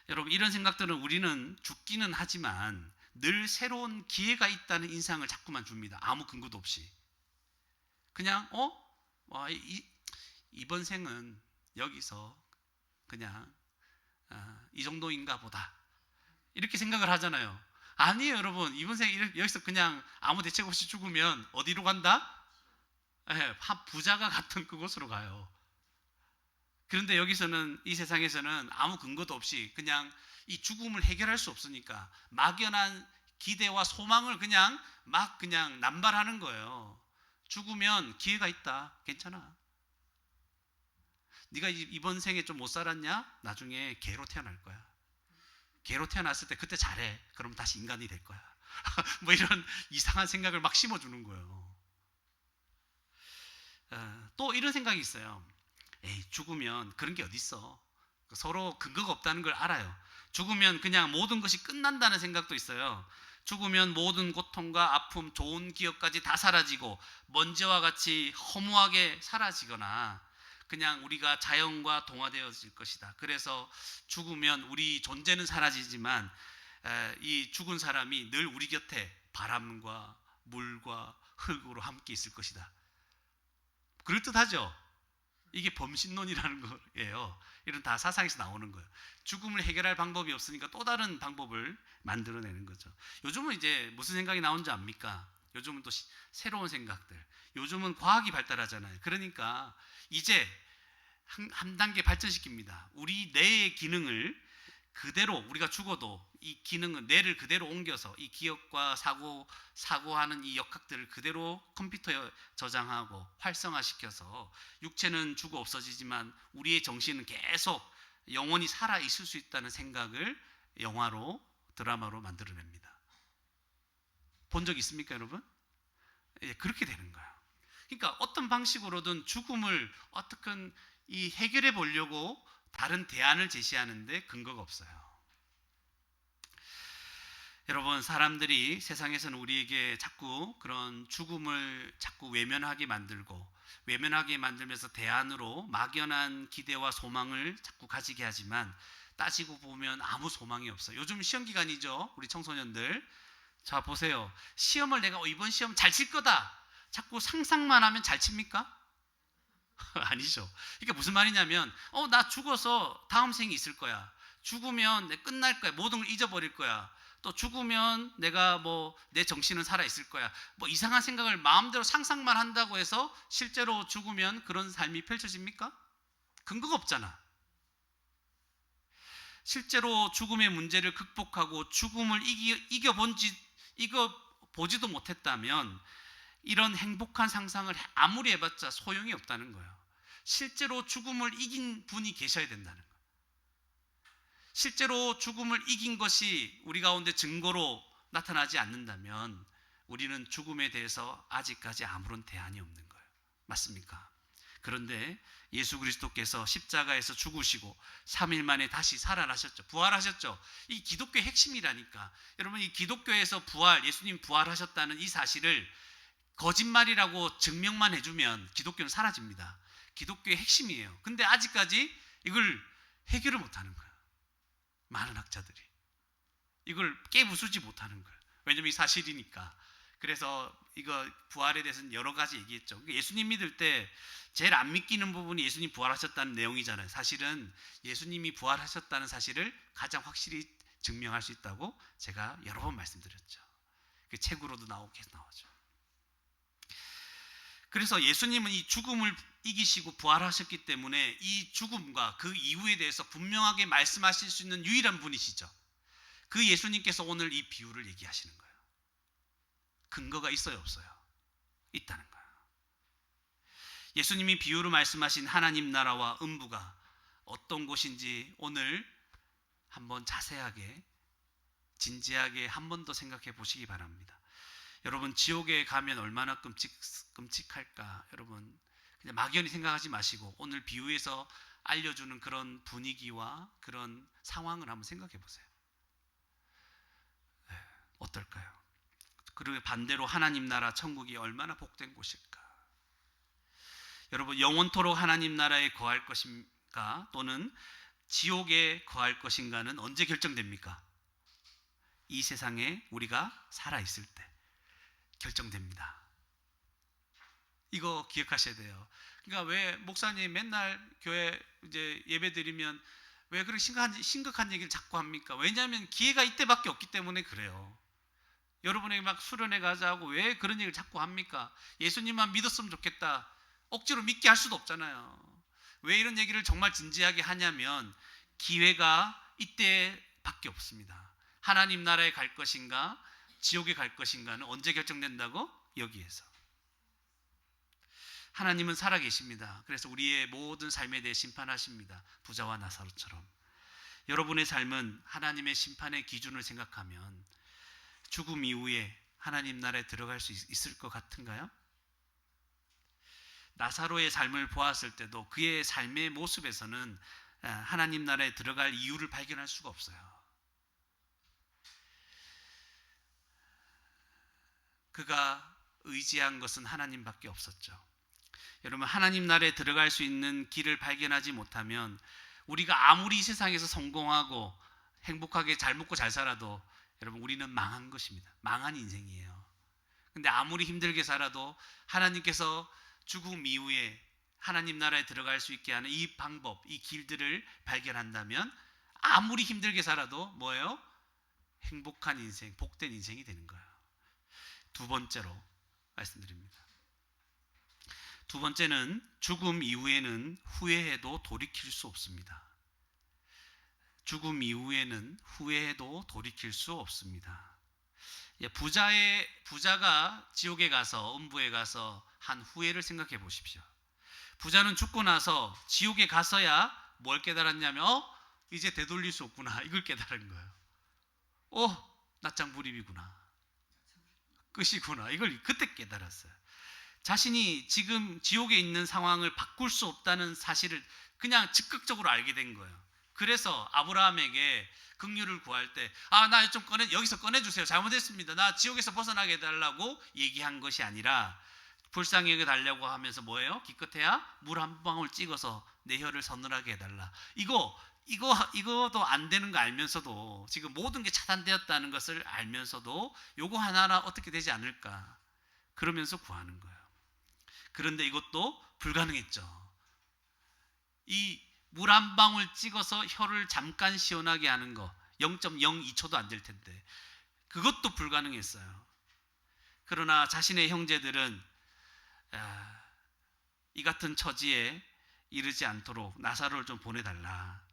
여러분, 이런 생각들은 우리는 죽기는 하지만 늘 새로운 기회가 있다는 인상을 자꾸만 줍니다. 아무 근거도 없이. 그냥 이번 생은 여기서 그냥 이 정도인가 보다 이렇게 생각을 하잖아요. 아니에요. 여러분, 이번 생 여기서 그냥 아무 대책 없이 죽으면 어디로 간다? 부자가 같은 그곳으로 가요. 그런데 여기서는, 이 세상에서는 아무 근거도 없이 그냥 이 죽음을 해결할 수 없으니까 막연한 기대와 소망을 그냥 남발하는 거예요. 죽으면 기회가 있다. 괜찮아. 네가 이번 생에 좀 못 살았냐? 나중에 개로 태어날 거야. 개로 태어났을 때 그때 잘해. 그럼 다시 인간이 될 거야. 뭐 이런 이상한 생각을 막 심어주는 거예요. 또 이런 생각이 있어요. 에이, 죽으면 그런 게 어딨어. 서로 근거가 없다는 걸 알아요. 죽으면 그냥 모든 것이 끝난다는 생각도 있어요. 죽으면 모든 고통과 아픔, 좋은 기억까지 다 사라지고 먼지와 같이 허무하게 사라지거나 그냥 우리가 자연과 동화되어질 것이다. 그래서 죽으면 우리 존재는 사라지지만 이 죽은 사람이 늘 우리 곁에 바람과 물과 흙으로 함께 있을 것이다. 그럴듯하죠? 이게 범신론이라는 거예요. 이런 다 사상에서 나오는 거예요. 죽음을 해결할 방법이 없으니까 또 다른 방법을 만들어내는 거죠. 요즘은 이제 무슨 생각이 나온지 압니까? 요즘은 또 새로운 생각들. 요즘은 과학이 발달하잖아요. 그러니까 이제 한 단계 발전시킵니다. 우리 뇌의 기능을 그대로, 우리가 죽어도 이 기능은 뇌를 그대로 옮겨서 이 기억과 사고하는 이 역학들을 그대로 컴퓨터에 저장하고 활성화시켜서 육체는 죽어 없어지지만 우리의 정신은 계속 영원히 살아 있을 수 있다는 생각을 영화로, 드라마로 만들어냅니다. 본 적 있습니까, 여러분? 예, 그렇게 되는 거예요. 그러니까 어떤 방식으로든 죽음을 어떻게 해결해 보려고 다른 대안을 제시하는데 근거가 없어요. 여러분, 사람들이 세상에서는 우리에게 자꾸 그런 죽음을 자꾸 외면하게 만들면서 대안으로 막연한 기대와 소망을 자꾸 가지게 하지만 따지고 보면 아무 소망이 없어요. 요즘 시험 기간이죠. 우리 청소년들. 자, 보세요. 시험을 내가 이번 시험 잘 칠 거다. 자꾸 상상만 하면 잘 칩니까? 아니죠. 이게 무슨 말이냐면 나 죽어서 다음 생이 있을 거야. 죽으면 내 끝날 거야. 모든 걸 잊어버릴 거야. 또 죽으면 내가 내 정신은 살아 있을 거야. 이상한 생각을 마음대로 상상만 한다고 해서 실제로 죽으면 그런 삶이 펼쳐집니까? 근거가 없잖아. 실제로 죽음의 문제를 극복하고 죽음을 이겨보지도 못했다면 이런 행복한 상상을 아무리 해봤자 소용이 없다는 거예요. 실제로 죽음을 이긴 분이 계셔야 된다는 거예요. 실제로 죽음을 이긴 것이 우리 가운데 증거로 나타나지 않는다면 우리는 죽음에 대해서 아직까지 아무런 대안이 없는 거예요. 맞습니까? 그런데 예수 그리스도께서 십자가에서 죽으시고 3일 만에 다시 살아나셨죠. 부활하셨죠. 이 기독교의 핵심이라니까. 여러분, 이 기독교에서 예수님 부활하셨다는 이 사실을 거짓말이라고 증명만 해주면 기독교는 사라집니다. 기독교의 핵심이에요. 근데 아직까지 이걸 해결을 못하는 거예요. 많은 학자들이 이걸 깨부수지 못하는 거예요. 왜냐면 이 사실이니까. 그래서 이거 부활에 대해서는 여러 가지 얘기했죠. 예수님 믿을 때 제일 안 믿기는 부분이 예수님 부활하셨다는 내용이잖아요. 사실은 예수님이 부활하셨다는 사실을 가장 확실히 증명할 수 있다고 제가 여러 번 말씀드렸죠. 그 책으로도 나오고 계속 나오죠. 그래서 예수님은 이 죽음을 이기시고 부활하셨기 때문에 이 죽음과 그 이후에 대해서 분명하게 말씀하실 수 있는 유일한 분이시죠. 그 예수님께서 오늘 이 비유를 얘기하시는 거예요. 근거가 있어요, 없어요? 있다는 거예요. 예수님이 비유로 말씀하신 하나님 나라와 음부가 어떤 곳인지 오늘 한번 자세하게 진지하게 한 번 더 생각해 보시기 바랍니다. 여러분, 지옥에 가면 얼마나 끔찍할까? 여러분, 그냥 막연히 생각하지 마시고 오늘 비유에서 알려주는 그런 분위기와 그런 상황을 한번 생각해 보세요. 네, 어떨까요? 그리고 반대로 하나님 나라 천국이 얼마나 복된 곳일까? 여러분, 영원토록 하나님 나라에 거할 것인가 또는 지옥에 거할 것인가는 언제 결정됩니까? 이 세상에 우리가 살아있을 때 결정됩니다. 이거 기억하셔야 돼요. 그러니까 왜 목사님 맨날 교회 이제 예배 드리면 왜 그렇게 심각한 얘기를 자꾸 합니까? 왜냐하면 기회가 이때밖에 없기 때문에 그래요. 여러분에게 막 수련회 가자고 왜 그런 얘기를 자꾸 합니까? 예수님만 믿었으면 좋겠다. 억지로 믿게 할 수도 없잖아요. 왜 이런 얘기를 정말 진지하게 하냐면 기회가 이때밖에 없습니다. 하나님 나라에 갈 것인가 지옥에 갈 것인가는 언제 결정된다고? 여기에서. 하나님은 살아계십니다. 그래서 우리의 모든 삶에 대해 심판하십니다. 부자와 나사로처럼. 여러분의 삶은 하나님의 심판의 기준을 생각하면 죽음 이후에 하나님 나라에 들어갈 수 있을 것 같은가요? 나사로의 삶을 보았을 때도 그의 삶의 모습에서는 하나님 나라에 들어갈 이유를 발견할 수가 없어요. 그가 의지한 것은 하나님밖에 없었죠. 여러분, 하나님 나라에 들어갈 수 있는 길을 발견하지 못하면 우리가 아무리 세상에서 성공하고 행복하게 잘 먹고 잘 살아도 여러분 우리는 망한 것입니다. 망한 인생이에요. 근데 아무리 힘들게 살아도 하나님께서 죽음 이후에 하나님 나라에 들어갈 수 있게 하는 이 방법, 이 길들을 발견한다면 아무리 힘들게 살아도 뭐예요? 행복한 인생, 복된 인생이 되는 거예요. 두 번째로 말씀드립니다. 두 번째는 죽음 이후에는 후회해도 돌이킬 수 없습니다. 죽음 이후에는 후회해도 돌이킬 수 없습니다. 부자가 지옥에 가서 음부에 가서 한 후회를 생각해 보십시오. 부자는 죽고 나서 지옥에 가서야 뭘 깨달았냐면 이제 되돌릴 수 없구나, 이걸 깨달은 거예요. 낯장부림이구나, 끝이구나, 이걸 그때 깨달았어요. 자신이 지금 지옥에 있는 상황을 바꿀 수 없다는 사실을 그냥 즉각적으로 알게 된 거예요. 그래서 아브라함에게 긍휼을 구할 때 나 좀 여기서 꺼내주세요, 잘못했습니다, 나 지옥에서 벗어나게 해달라고 얘기한 것이 아니라 불쌍히 여겨달라고 하면서 뭐예요? 기껏해야 물 한 방울 찍어서 내 혀를 서늘하게 해달라. 이거도 안 되는 거 알면서도, 지금 모든 게 차단되었다는 것을 알면서도 요거 하나나 어떻게 되지 않을까, 그러면서 구하는 거예요. 그런데 이것도 불가능했죠. 이 물 한 방울 찍어서 혀를 잠깐 시원하게 하는 거 0.02초도 안 될 텐데 그것도 불가능했어요. 그러나 자신의 형제들은 이 같은 처지에 이르지 않도록 나사로를 좀 보내달라.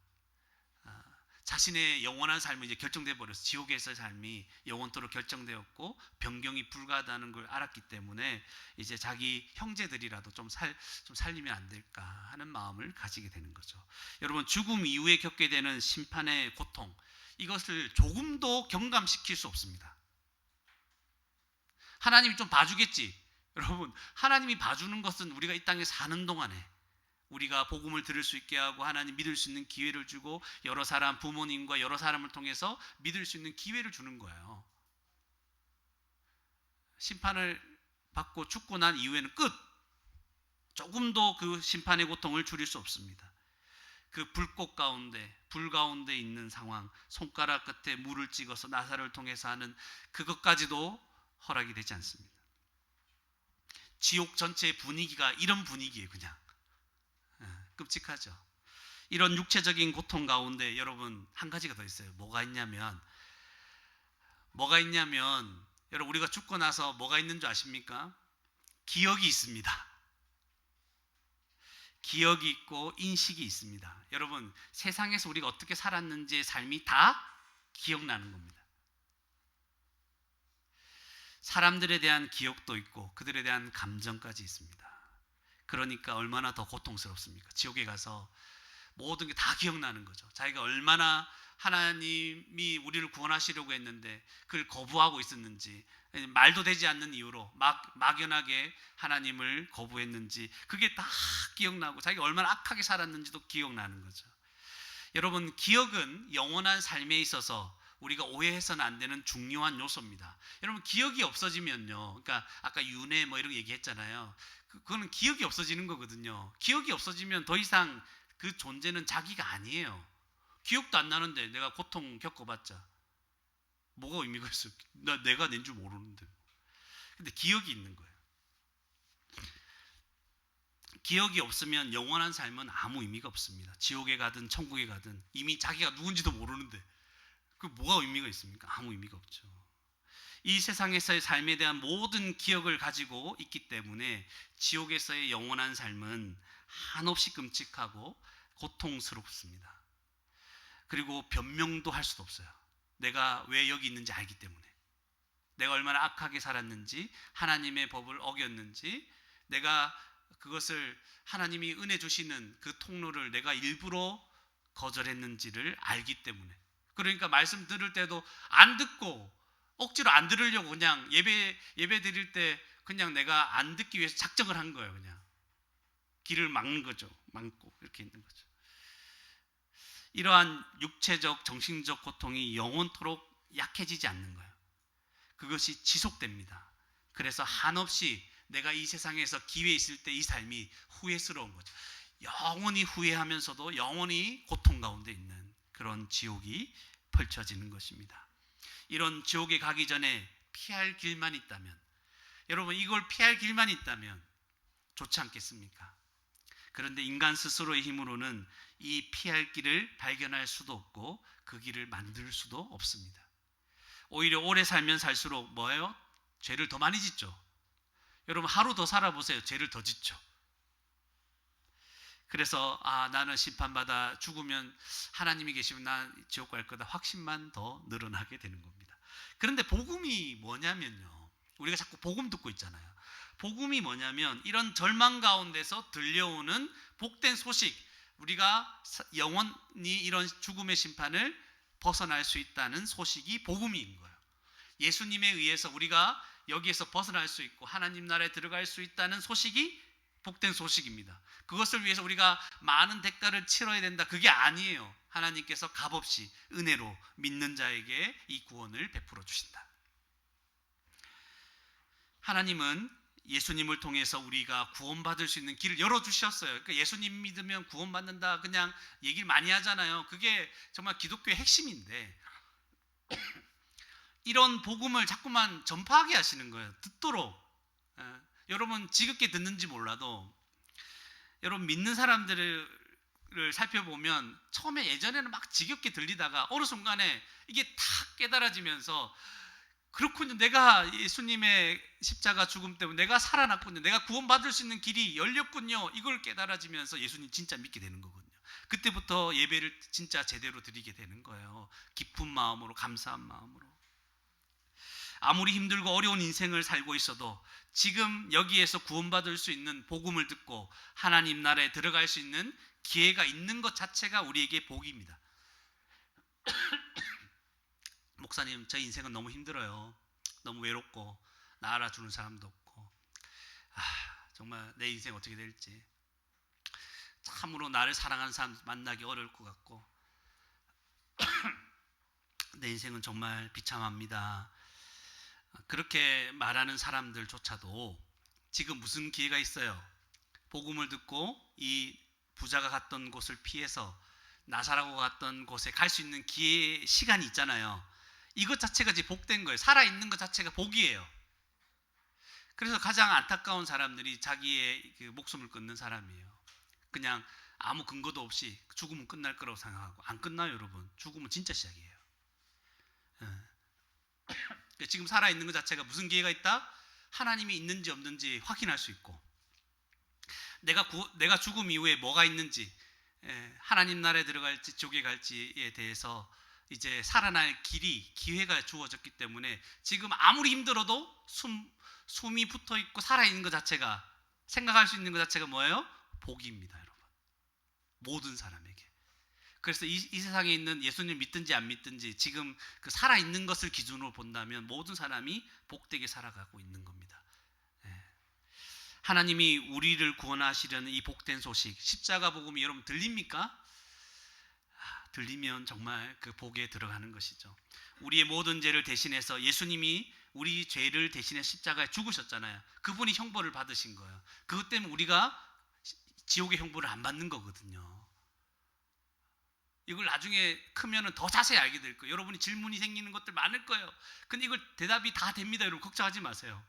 자신의 영원한 삶이 이제 결정돼 버렸어. 지옥에서의 삶이 영원토록 결정되었고 변경이 불가하다는 걸 알았기 때문에 이제 자기 형제들이라도 좀 살리면 안 될까 하는 마음을 가지게 되는 거죠. 여러분, 죽음 이후에 겪게 되는 심판의 고통, 이것을 조금도 경감시킬 수 없습니다. 하나님이 좀 봐주겠지. 여러분, 하나님이 봐주는 것은 우리가 이 땅에 사는 동안에 우리가 복음을 들을 수 있게 하고 하나님 믿을 수 있는 기회를 주고 여러 사람, 부모님과 여러 사람을 통해서 믿을 수 있는 기회를 주는 거예요. 심판을 받고 죽고 난 이후에는 끝. 조금도 그 심판의 고통을 줄일 수 없습니다. 그 불꽃 가운데, 불 가운데 있는 상황, 손가락 끝에 물을 찍어서 나사를 통해서 하는 그것까지도 허락이 되지 않습니다. 지옥 전체의 분위기가 이런 분위기예요. 그냥 끔찍하죠. 이런 육체적인 고통 가운데 여러분 한 가지가 더 있어요. 뭐가 있냐면 여러분, 우리가 죽고 나서 뭐가 있는 줄 아십니까? 기억이 있습니다. 기억이 있고 인식이 있습니다. 여러분, 세상에서 우리가 어떻게 살았는지의 삶이 다 기억나는 겁니다. 사람들에 대한 기억도 있고 그들에 대한 감정까지 있습니다. 그러니까 얼마나 더 고통스럽습니까? 지옥에 가서 모든 게 다 기억나는 거죠. 자기가 얼마나 하나님이 우리를 구원하시려고 했는데 그걸 거부하고 있었는지, 말도 되지 않는 이유로 막연하게 하나님을 거부했는지 그게 다 기억나고 자기가 얼마나 악하게 살았는지도 기억나는 거죠. 여러분, 기억은 영원한 삶에 있어서 우리가 오해해서는 안 되는 중요한 요소입니다. 여러분, 기억이 없어지면요, 그러니까 아까 윤회 뭐 이런 거 얘기했잖아요. 그거는 기억이 없어지는 거거든요. 기억이 없어지면 더 이상 그 존재는 자기가 아니에요. 기억도 안 나는데 내가 고통 겪어봤자 뭐가 의미가 있어? 내가 낸 줄 모르는데. 근데 기억이 있는 거예요. 기억이 없으면 영원한 삶은 아무 의미가 없습니다. 지옥에 가든 천국에 가든 이미 자기가 누군지도 모르는데 그 뭐가 의미가 있습니까? 아무 의미가 없죠. 이 세상에서의 삶에 대한 모든 기억을 가지고 있기 때문에 지옥에서의 영원한 삶은 한없이 끔찍하고 고통스럽습니다. 그리고 변명도 할 수도 없어요. 내가 왜 여기 있는지 알기 때문에. 내가 얼마나 악하게 살았는지, 하나님의 법을 어겼는지, 내가 그것을 하나님이 은혜 주시는 그 통로를 내가 일부러 거절했는지를 알기 때문에. 그러니까 말씀 들을 때도 안 듣고 억지로 안 들으려고 그냥 예배 드릴 때 그냥 내가 안 듣기 위해서 작정을 한 거예요. 그냥 길을 막는 거죠. 막고 이렇게 있는 거죠. 이러한 육체적, 정신적 고통이 영원토록 약해지지 않는 거예요. 그것이 지속됩니다. 그래서 한없이 내가 이 세상에서 기회 있을 때 이 삶이 후회스러운 거죠. 영원히 후회하면서도 영원히 고통 가운데 있는 그런 지옥이 펼쳐지는 것입니다. 이런 지옥에 가기 전에 피할 길만 있다면, 여러분, 이걸 피할 길만 있다면 좋지 않겠습니까? 그런데 인간 스스로의 힘으로는 이 피할 길을 발견할 수도 없고 그 길을 만들 수도 없습니다. 오히려 오래 살면 살수록 뭐예요? 죄를 더 많이 짓죠. 여러분, 하루 더 살아보세요. 죄를 더 짓죠. 그래서 나는 심판받아 죽으면 하나님이 계시면 난 지옥 갈 거다 확신만 더 늘어나게 되는 겁니다. 그런데 복음이 뭐냐면요, 우리가 자꾸 복음 듣고 있잖아요. 복음이 뭐냐면 이런 절망 가운데서 들려오는 복된 소식, 우리가 영원히 이런 죽음의 심판을 벗어날 수 있다는 소식이 복음인 거예요. 예수님에 의해서 우리가 여기에서 벗어날 수 있고 하나님 나라에 들어갈 수 있다는 소식이 복된 소식입니다. 그것을 위해서 우리가 많은 대가를 치러야 된다, 그게 아니에요. 하나님께서 값없이 은혜로 믿는 자에게 이 구원을 베풀어 주신다. 하나님은 예수님을 통해서 우리가 구원받을 수 있는 길을 열어주셨어요. 그러니까 예수님 믿으면 구원받는다 그냥 얘기를 많이 하잖아요. 그게 정말 기독교의 핵심인데 이런 복음을 자꾸만 전파하게 하시는 거예요. 듣도록. 여러분 지극히 듣는지 몰라도 여러분 믿는 사람들을 살펴보면 처음에 예전에는 막 지겹게 들리다가 어느 순간에 이게 탁 깨달아지면서 그렇군요. 내가 예수님의 십자가 죽음 때문에 내가 살아났군요. 내가 구원받을 수 있는 길이 열렸군요. 이걸 깨달아지면서 예수님 진짜 믿게 되는 거거든요. 그때부터 예배를 진짜 제대로 드리게 되는 거예요. 기쁜 마음으로, 감사한 마음으로. 아무리 힘들고 어려운 인생을 살고 있어도 지금 여기에서 구원받을 수 있는 복음을 듣고 하나님 나라에 들어갈 수 있는 기회가 있는 것 자체가 우리에게 복입니다. 목사님, 저 인생은 너무 힘들어요. 너무 외롭고 나 알아주는 사람도 없고 정말 내 인생 어떻게 될지, 참으로 나를 사랑하는 사람 만나기 어려울 것 같고 내 인생은 정말 비참합니다. 그렇게 말하는 사람들조차도 지금 무슨 기회가 있어요? 복음을 듣고 이 부자가 갔던 곳을 피해서 나사로가 갔던 곳에 갈 수 있는 기회, 시간이 있잖아요. 이것 자체가 이제 복된 거예요. 살아있는 것 자체가 복이에요. 그래서 가장 안타까운 사람들이 자기의 그 목숨을 끊는 사람이에요. 그냥 아무 근거도 없이 죽으면 끝날 거라고 생각하고 안 끝나요, 여러분. 죽으면 진짜 시작이에요. 지금 살아있는 것 자체가 무슨 기회가 있다? 하나님이 있는지 없는지 확인할 수 있고, 내가 죽음 이후에 뭐가 있는지, 하나님 나라에 들어갈지 지옥에 갈지에 대해서 이제 살아날 기회가 주어졌기 때문에 지금 아무리 힘들어도 숨이 붙어 있고 살아있는 것 자체가, 생각할 수 있는 것 자체가 뭐예요? 복입니다, 여러분. 모든 사람에게. 그래서 이 세상에 있는 예수님 믿든지 안 믿든지 지금 그 살아있는 것을 기준으로 본다면 모든 사람이 복되게 살아가고 있는 겁니다. 하나님이 우리를 구원하시려는 이 복된 소식, 십자가 복음이 여러분 들립니까? 들리면 정말 그 복에 들어가는 것이죠. 우리의 모든 죄를 대신해서 예수님이 우리 죄를 대신해 십자가에 죽으셨잖아요. 그분이 형벌을 받으신 거예요. 그것 때문에 우리가 지옥의 형벌을 안 받는 거거든요. 이걸 나중에 크면 더 자세히 알게 될 거예요. 여러분이 질문이 생기는 것들 많을 거예요. 근데 이걸 대답이 다 됩니다. 여러분 걱정하지 마세요.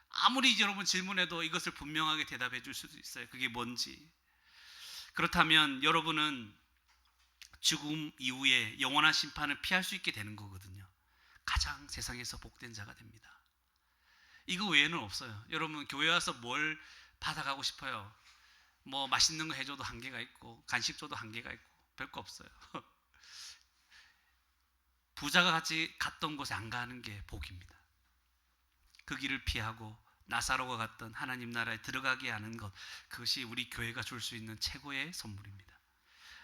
아무리 여러분 질문해도 이것을 분명하게 대답해 줄 수도 있어요. 그게 뭔지. 그렇다면 여러분은 죽음 이후에 영원한 심판을 피할 수 있게 되는 거거든요. 가장 세상에서 복된 자가 됩니다. 이거 외에는 없어요. 여러분 교회 와서 뭘 받아가고 싶어요? 뭐 맛있는 거 해줘도 한계가 있고 간식 줘도 한계가 있고 별거 없어요. 부자가 같이 갔던 곳에 안 가는 게 복입니다. 그 길을 피하고 나사로가 갔던 하나님 나라에 들어가게 하는 것, 그것이 우리 교회가 줄 수 있는 최고의 선물입니다.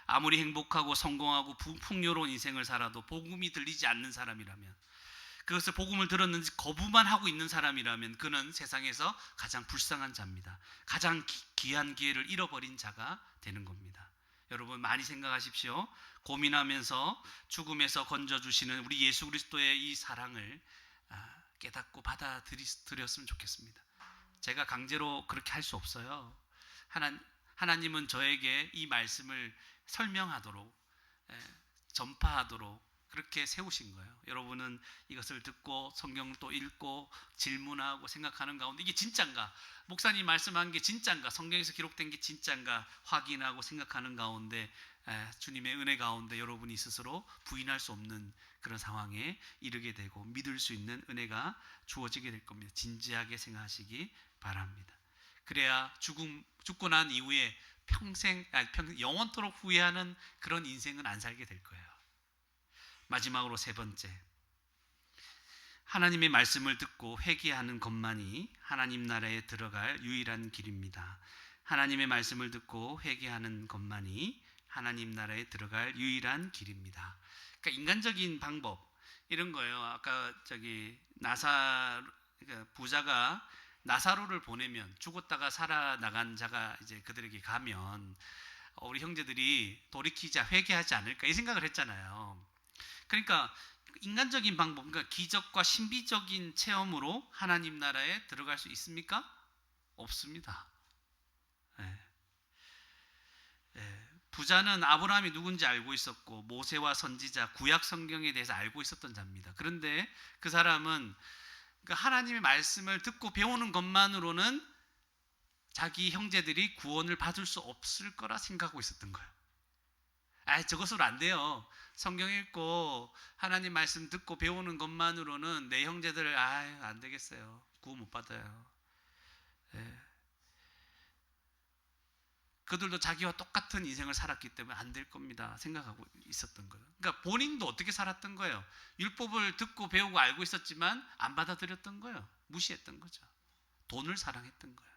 아무리 행복하고 성공하고 풍요로운 인생을 살아도 복음이 들리지 않는 사람이라면, 그것을 복음을 들었는지 거부만 하고 있는 사람이라면 그는 세상에서 가장 불쌍한 자입니다. 가장 귀한 기회를 잃어버린 자가 되는 겁니다. 여러분 많이 생각하십시오. 고민하면서 죽음에서 건져주시는 우리 예수 그리스도의 이 사랑을 깨닫고 받아들였으면 좋겠습니다. 제가 강제로 그렇게 할 수 없어요. 하나님은 저에게 이 말씀을 설명하도록, 전파하도록 그렇게 세우신 거예요. 여러분은 이것을 듣고 성경을 또 읽고 질문하고 생각하는 가운데 이게 진짠가? 목사님 말씀한 게 진짠가? 성경에서 기록된 게 진짠가? 확인하고 생각하는 가운데 주님의 은혜 가운데 여러분이 스스로 부인할 수 없는 그런 상황에 이르게 되고 믿을 수 있는 은혜가 주어지게 될 겁니다. 진지하게 생각하시기 바랍니다. 그래야 죽고 난 이후에 평생 영원토록 후회하는 그런 인생은 안 살게 될 거예요. 마지막으로 세 번째, 하나님의 말씀을 듣고 회개하는 것만이 하나님 나라에 들어갈 유일한 길입니다. 하나님의 말씀을 듣고 회개하는 것만이 하나님 나라에 들어갈 유일한 길입니다. 그러니까 인간적인 방법 이런 거예요. 아까 그러니까 부자가 나사로를 보내면, 죽었다가 살아나간 자가 이제 그들에게 가면 우리 형제들이 돌이키자 회개하지 않을까 이 생각을 했잖아요. 그러니까 인간적인 방법, 그러니까 기적과 신비적인 체험으로 하나님 나라에 들어갈 수 있습니까? 없습니다. 부자는 아브라함이 누군지 알고 있었고 모세와 선지자, 구약 성경에 대해서 알고 있었던 자입니다. 그런데 그 사람은 하나님의 말씀을 듣고 배우는 것만으로는 자기 형제들이 구원을 받을 수 없을 거라 생각하고 있었던 거예요. 저것으로 안 돼요. 성경 읽고 하나님 말씀 듣고 배우는 것만으로는 내 형제들 안 되겠어요. 구원 못 받아요. 예. 그들도 자기와 똑같은 인생을 살았기 때문에 안 될 겁니다 생각하고 있었던 거예요. 그러니까 본인도 어떻게 살았던 거예요? 율법을 듣고 배우고 알고 있었지만 안 받아들였던 거예요. 무시했던 거죠. 돈을 사랑했던 거예요.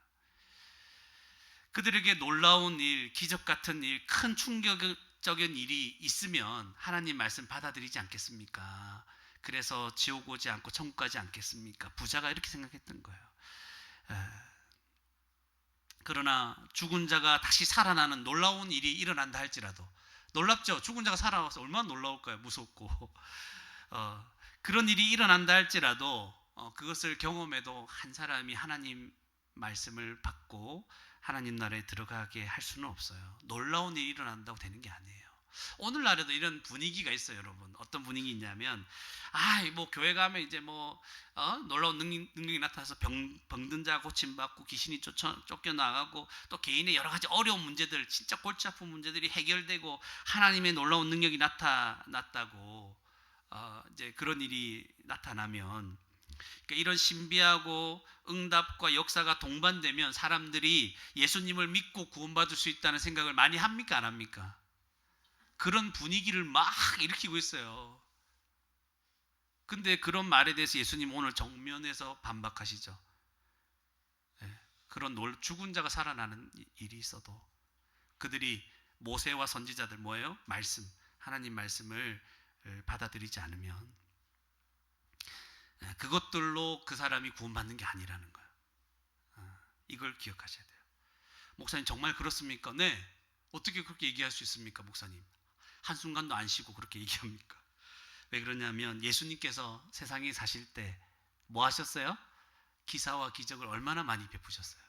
그들에게 놀라운 일, 기적 같은 일, 큰 충격적인 일이 있으면 하나님 말씀 받아들이지 않겠습니까? 그래서 지옥 오지 않고 천국 가지 않겠습니까? 부자가 이렇게 생각했던 거예요. 그러나 죽은 자가 다시 살아나는 놀라운 일이 일어난다 할지라도, 놀랍죠? 죽은 자가 살아나서 얼마나 놀라울까요? 무섭고 그런 일이 일어난다 할지라도 그것을 경험해도 한 사람이 하나님 말씀을 받고 하나님 나라에 들어가게 할 수는 없어요. 놀라운 일이 일어난다고 되는 게 아니에요. 오늘날에도 이런 분위기가 있어요, 여러분. 어떤 분위기 있냐면, 뭐 교회 가면 이제 놀라운 능력이 나타나서 병든 자 고침받고 귀신이 쫓겨나가고 또 개인의 여러 가지 어려운 문제들, 진짜 골치 아픈 문제들이 해결되고 하나님의 놀라운 능력이 나타났다고 이제 그런 일이 나타나면, 그러니까 이런 신비하고 응답과 역사가 동반되면 사람들이 예수님을 믿고 구원받을 수 있다는 생각을 많이 합니까, 안 합니까? 그런 분위기를 막 일으키고 있어요. 근데 그런 말에 대해서 예수님 오늘 정면에서 반박하시죠. 그런 죽은 자가 살아나는 일이 있어도 그들이 모세와 선지자들 뭐예요? 말씀, 하나님 말씀을 받아들이지 않으면 그것들로 그 사람이 구원받는 게 아니라는 거예요. 이걸 기억하셔야 돼요. 목사님 정말 그렇습니까? 네. 어떻게 그렇게 얘기할 수 있습니까, 목사님? 한순간도 안 쉬고 그렇게 얘기합니까? 왜 그러냐면 예수님께서 세상에 사실 때 뭐 하셨어요? 기사와 기적을 얼마나 많이 베푸셨어요.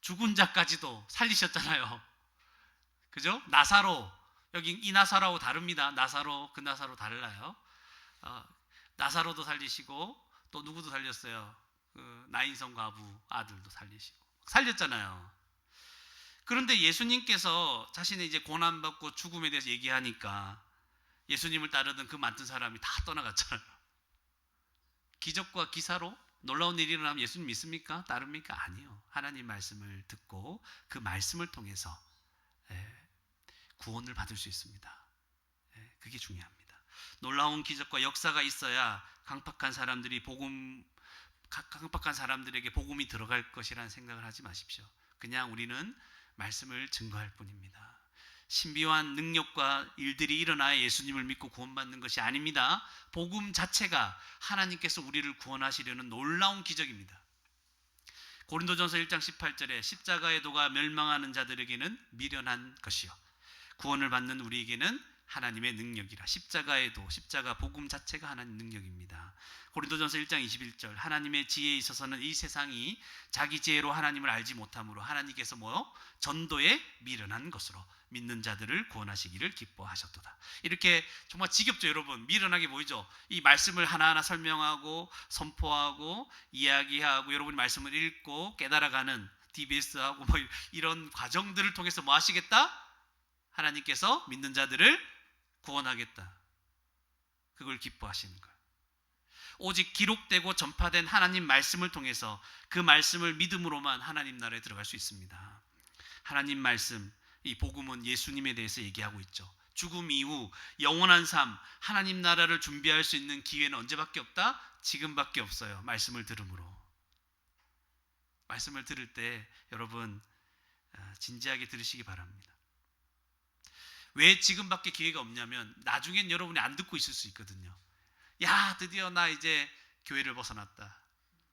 죽은 자까지도 살리셨잖아요. 그죠? 나사로, 여기 이 나사로하고 다릅니다. 나사로, 그 나사로 달라요. 나사로도 살리시고 또 누구도 살렸어요. 그 나인성 과부 아들도 살리시고 살렸잖아요. 그런데 예수님께서 자신의 이제 고난받고 죽음에 대해서 얘기하니까 예수님을 따르던 그 많던 사람이 다 떠나갔잖아요. 기적과 기사로 놀라운 일이 일어나면 예수님 믿습니까? 따릅니까? 아니요. 하나님 말씀을 듣고 그 말씀을 통해서 구원을 받을 수 있습니다. 그게 중요합니다. 놀라운 기적과 역사가 있어야 강팍한 사람들에게 복음이 들어갈 것이라는 생각을 하지 마십시오. 그냥 우리는 말씀을 증거할 뿐입니다. 신비한 능력과 일들이 일어나야 예수님을 믿고 구원받는 것이 아닙니다. 복음 자체가 하나님께서 우리를 구원하시려는 놀라운 기적입니다. 고린도전서 1장 18절에 십자가의 도가 멸망하는 자들에게는 미련한 것이요 구원을 받는 우리에게는 하나님의 능력이라. 십자가의 도, 십자가 복음 자체가 하나님 능력입니다. 고린도전서 1장 21절 하나님의 지혜에 있어서는 이 세상이 자기 지혜로 하나님을 알지 못함으로 하나님께서 전도에 미련한 것으로 믿는 자들을 구원하시기를 기뻐하셨도다. 이렇게 정말 지겹죠, 여러분. 미련하게 보이죠. 이 말씀을 하나하나 설명하고 선포하고 이야기하고 여러분이 말씀을 읽고 깨달아가는 DBS하고 이런 과정들을 통해서 뭐 하시겠다? 하나님께서 믿는 자들을 구원하겠다. 그걸 기뻐하시는 거예요. 오직 기록되고 전파된 하나님 말씀을 통해서 그 말씀을 믿음으로만 하나님 나라에 들어갈 수 있습니다. 하나님 말씀, 이 복음은 예수님에 대해서 얘기하고 있죠. 죽음 이후 영원한 삶, 하나님 나라를 준비할 수 있는 기회는 언제밖에 없다? 지금밖에 없어요. 말씀을 들음으로. 말씀을 들을 때 여러분 진지하게 들으시기 바랍니다. 왜 지금밖에 기회가 없냐면 나중엔 여러분이 안 듣고 있을 수 있거든요. 야, 드디어 나 이제 교회를 벗어났다.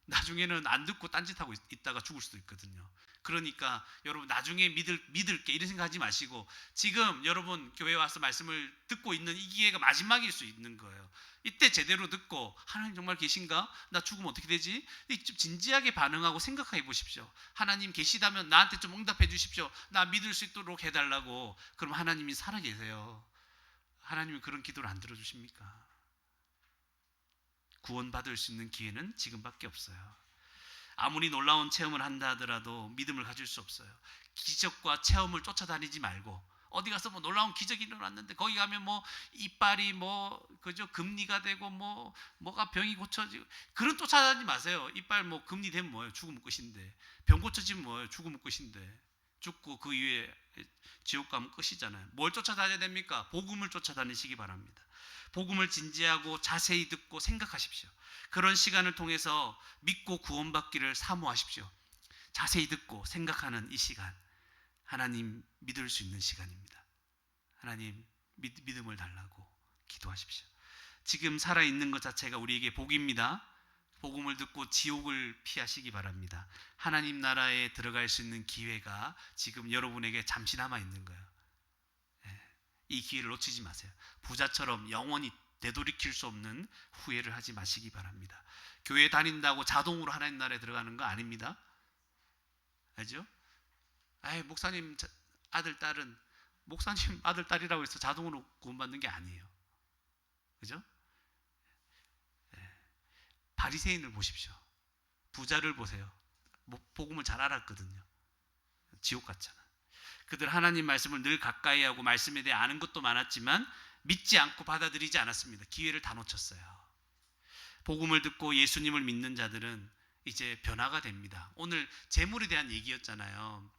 나중에는 안 듣고 딴짓하고 있다가 죽을 수도 있거든요. 그러니까 여러분 나중에 믿을게 이런 생각하지 마시고 지금 여러분 교회에 와서 말씀을 듣고 있는 이 기회가 마지막일 수 있는 거예요. 이때 제대로 듣고 하나님 정말 계신가? 나 죽으면 어떻게 되지? 좀 진지하게 반응하고 생각해 보십시오. 하나님 계시다면 나한테 좀 응답해 주십시오. 나 믿을 수 있도록 해달라고. 그럼 하나님이 살아계세요. 하나님이 그런 기도를 안 들어주십니까? 구원받을 수 있는 기회는 지금밖에 없어요. 아무리 놀라운 체험을 한다 하더라도 믿음을 가질 수 없어요. 기적과 체험을 쫓아다니지 말고, 어디 가서 뭐 놀라운 기적이 일어났는데 거기 가면 뭐 이빨이 뭐 그죠 금리가 되고 뭐가 병이 고쳐지고, 그런 쫓아다니지 마세요. 이빨 뭐 금리 되면 뭐예요? 죽으면 끝인데. 병 고쳐지면 뭐예요? 죽으면 끝인데. 죽고 그 이후에 지옥 가면 끝이잖아요. 뭘 쫓아다녀야 됩니까? 복음을 쫓아다니시기 바랍니다. 복음을 진지하고 자세히 듣고 생각하십시오. 그런 시간을 통해서 믿고 구원받기를 사모하십시오. 자세히 듣고 생각하는 이 시간, 하나님 믿을 수 있는 시간입니다. 하나님 믿음을 달라고 기도하십시오. 지금 살아있는 것 자체가 우리에게 복입니다. 복음을 듣고 지옥을 피하시기 바랍니다. 하나님 나라에 들어갈 수 있는 기회가 지금 여러분에게 잠시 남아 있는 거예요. 이 기회를 놓치지 마세요. 부자처럼 영원히 되돌이킬 수 없는 후회를 하지 마시기 바랍니다. 교회 다닌다고 자동으로 하나님 나라에 들어가는 거 아닙니다. 알죠? 목사님 아들 딸은 목사님 아들 딸이라고 해서 자동으로 구원받는 게 아니에요. 그죠? 바리새인을 보십시오. 부자를 보세요. 복음을 잘 알았거든요. 지옥 갔잖아. 그들 하나님 말씀을 늘 가까이 하고 말씀에 대해 아는 것도 많았지만 믿지 않고 받아들이지 않았습니다. 기회를 다 놓쳤어요. 복음을 듣고 예수님을 믿는 자들은 이제 변화가 됩니다. 오늘 재물에 대한 얘기였잖아요.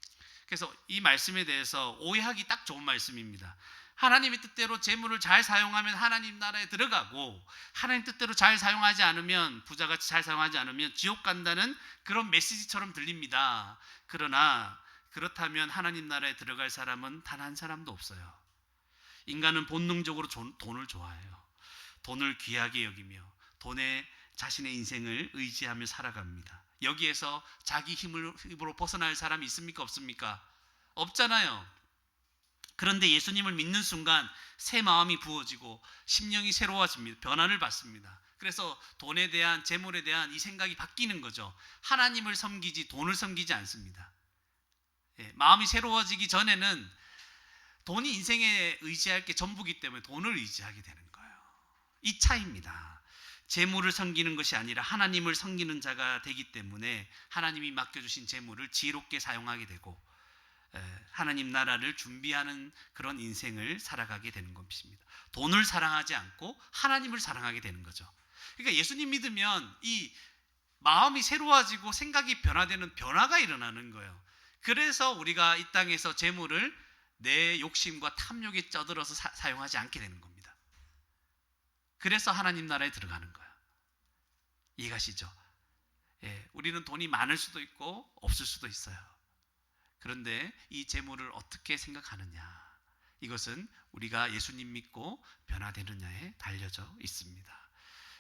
그래서 이 말씀에 대해서 오해하기 딱 좋은 말씀입니다. 하나님의 뜻대로 재물을 잘 사용하면 하나님 나라에 들어가고, 하나님 뜻대로 잘 사용하지 않으면, 부자같이 잘 사용하지 않으면 지옥 간다는 그런 메시지처럼 들립니다. 그러나 그렇다면 하나님 나라에 들어갈 사람은 단 한 사람도 없어요. 인간은 본능적으로 돈을 좋아해요. 돈을 귀하게 여기며 돈에 자신의 인생을 의지하며 살아갑니다. 여기에서 자기 힘으로 벗어날 사람이 있습니까? 없습니까? 없잖아요. 그런데 예수님을 믿는 순간 새 마음이 부어지고 심령이 새로워집니다. 변화를 받습니다. 그래서 돈에 대한, 재물에 대한 이 생각이 바뀌는 거죠. 하나님을 섬기지 돈을 섬기지 않습니다. 마음이 새로워지기 전에는 돈이 인생에 의지할 게 전부기 때문에 돈을 의지하게 되는 거예요. 이 차이입니다. 재물을 섬기는 것이 아니라 하나님을 섬기는 자가 되기 때문에 하나님이 맡겨주신 재물을 지혜롭게 사용하게 되고 하나님 나라를 준비하는 그런 인생을 살아가게 되는 것입니다. 돈을 사랑하지 않고 하나님을 사랑하게 되는 거죠. 그러니까 예수님 믿으면 이 마음이 새로워지고 생각이 변화되는 변화가 일어나는 거예요. 그래서 우리가 이 땅에서 재물을 내 욕심과 탐욕에 쩌들어서 사용하지 않게 되는 겁니다. 그래서 하나님 나라에 들어가는 거예요. 이해가시죠? 우리는 돈이 많을 수도 있고 없을 수도 있어요. 그런데 이 재물을 어떻게 생각하느냐, 이것은 우리가 예수님 믿고 변화되느냐에 달려져 있습니다.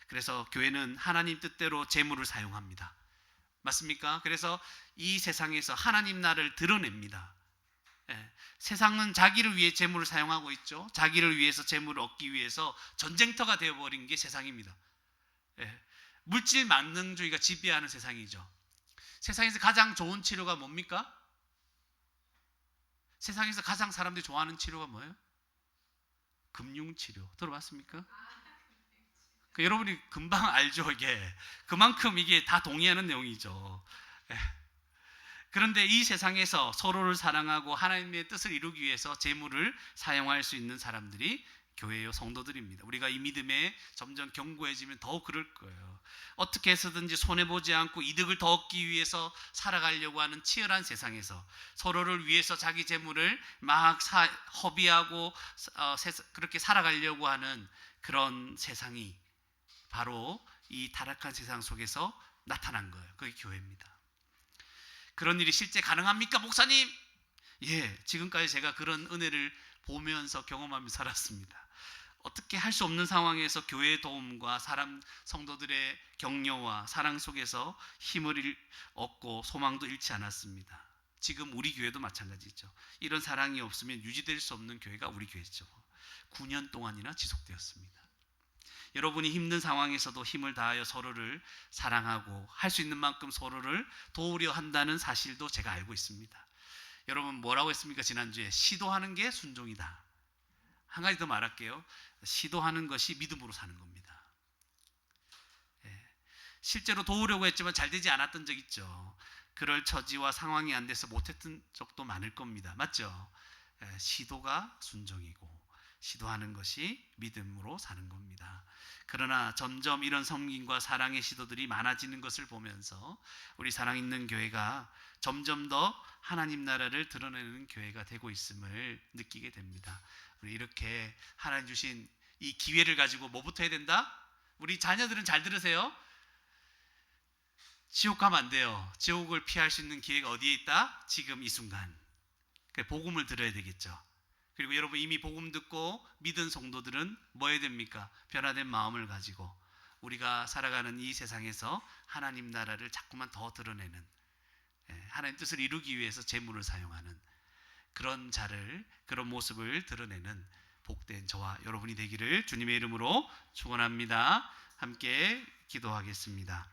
그래서 교회는 하나님 뜻대로 재물을 사용합니다. 맞습니까? 그래서 이 세상에서 하나님 나라를 드러냅니다. 세상은 자기를 위해 재물을 사용하고 있죠. 자기를 위해서 재물을 얻기 위해서 전쟁터가 되어버린 게 세상입니다. 물질 만능주의가 지배하는 세상이죠. 세상에서 가장 좋은 치료가 뭡니까? 세상에서 가장 사람들이 좋아하는 치료가 뭐예요? 금융치료. 들어봤습니까? 여러분이 금방 알죠. 이게 그만큼 이게 다 동의하는 내용이죠. 그런데 이 세상에서 서로를 사랑하고 하나님의 뜻을 이루기 위해서 재물을 사용할 수 있는 사람들이 교회요, 성도들입니다. 우리가 이 믿음에 점점 견고해지면 더욱 그럴 거예요. 어떻게 해서든지 손해보지 않고 이득을 더 얻기 위해서 살아가려고 하는 치열한 세상에서 서로를 위해서 자기 재물을 막 허비하고 그렇게 살아가려고 하는 그런 세상이 바로 이 타락한 세상 속에서 나타난 거예요. 그게 교회입니다. 그런 일이 실제 가능합니까, 목사님? 지금까지 제가 그런 은혜를 보면서 경험하며 살았습니다. 어떻게 할 수 없는 상황에서 교회의 도움과 성도들의 격려와 사랑 속에서 힘을 얻고 소망도 잃지 않았습니다. 지금 우리 교회도 마찬가지죠. 이런 사랑이 없으면 유지될 수 없는 교회가 우리 교회죠. 9년 동안이나 지속되었습니다. 여러분이 힘든 상황에서도 힘을 다하여 서로를 사랑하고 할 수 있는 만큼 서로를 도우려 한다는 사실도 제가 알고 있습니다. 여러분 뭐라고 했습니까? 지난주에 시도하는 게 순종이다. 한 가지 더 말할게요. 시도하는 것이 믿음으로 사는 겁니다. 실제로 도우려고 했지만 잘 되지 않았던 적 있죠. 그럴 처지와 상황이 안 돼서 못했던 적도 많을 겁니다. 맞죠? 시도가 순종이고 시도하는 것이 믿음으로 사는 겁니다. 그러나 점점 이런 섬김과 사랑의 시도들이 많아지는 것을 보면서 우리 사랑 있는 교회가 점점 더 하나님 나라를 드러내는 교회가 되고 있음을 느끼게 됩니다. 우리 이렇게 하나님 주신 이 기회를 가지고 뭐부터 해야 된다? 우리 자녀들은 잘 들으세요. 지옥 가면 안 돼요. 지옥을 피할 수 있는 기회가 어디에 있다? 지금 이 순간. 복음을 들어야 되겠죠. 그리고 여러분 이미 복음 듣고 믿은 성도들은 뭐 해야 됩니까? 변화된 마음을 가지고 우리가 살아가는 이 세상에서 하나님 나라를 자꾸만 더 드러내는, 하나님 뜻을 이루기 위해서 재물을 사용하는 그런 자를, 그런 모습을 드러내는 복된 저와 여러분이 되기를 주님의 이름으로 축원합니다. 함께 기도하겠습니다.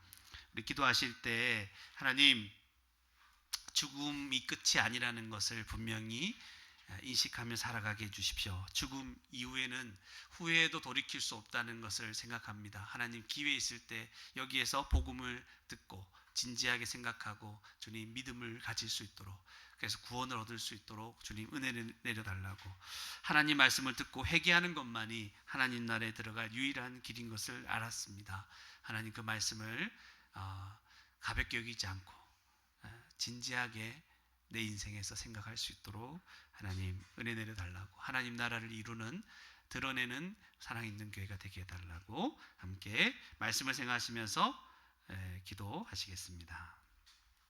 우리 기도하실 때 하나님, 죽음이 끝이 아니라는 것을 분명히 인식하며 살아가게 해주십시오. 죽음 이후에는 후회도 돌이킬 수 없다는 것을 생각합니다. 하나님, 기회 있을 때 여기에서 복음을 듣고 진지하게 생각하고 주님 믿음을 가질 수 있도록, 그래서 구원을 얻을 수 있도록 주님 은혜를 내려달라고, 하나님 말씀을 듣고 회개하는 것만이 하나님 나라에 들어갈 유일한 길인 것을 알았습니다. 하나님, 그 말씀을 가볍게 여기지 않고 진지하게 내 인생에서 생각할 수 있도록 하나님 은혜 내려달라고, 하나님 나라를 이루는, 드러내는 사랑 있는 교회가 되게 해달라고 함께 말씀을 생각하시면서 기도하시겠습니다.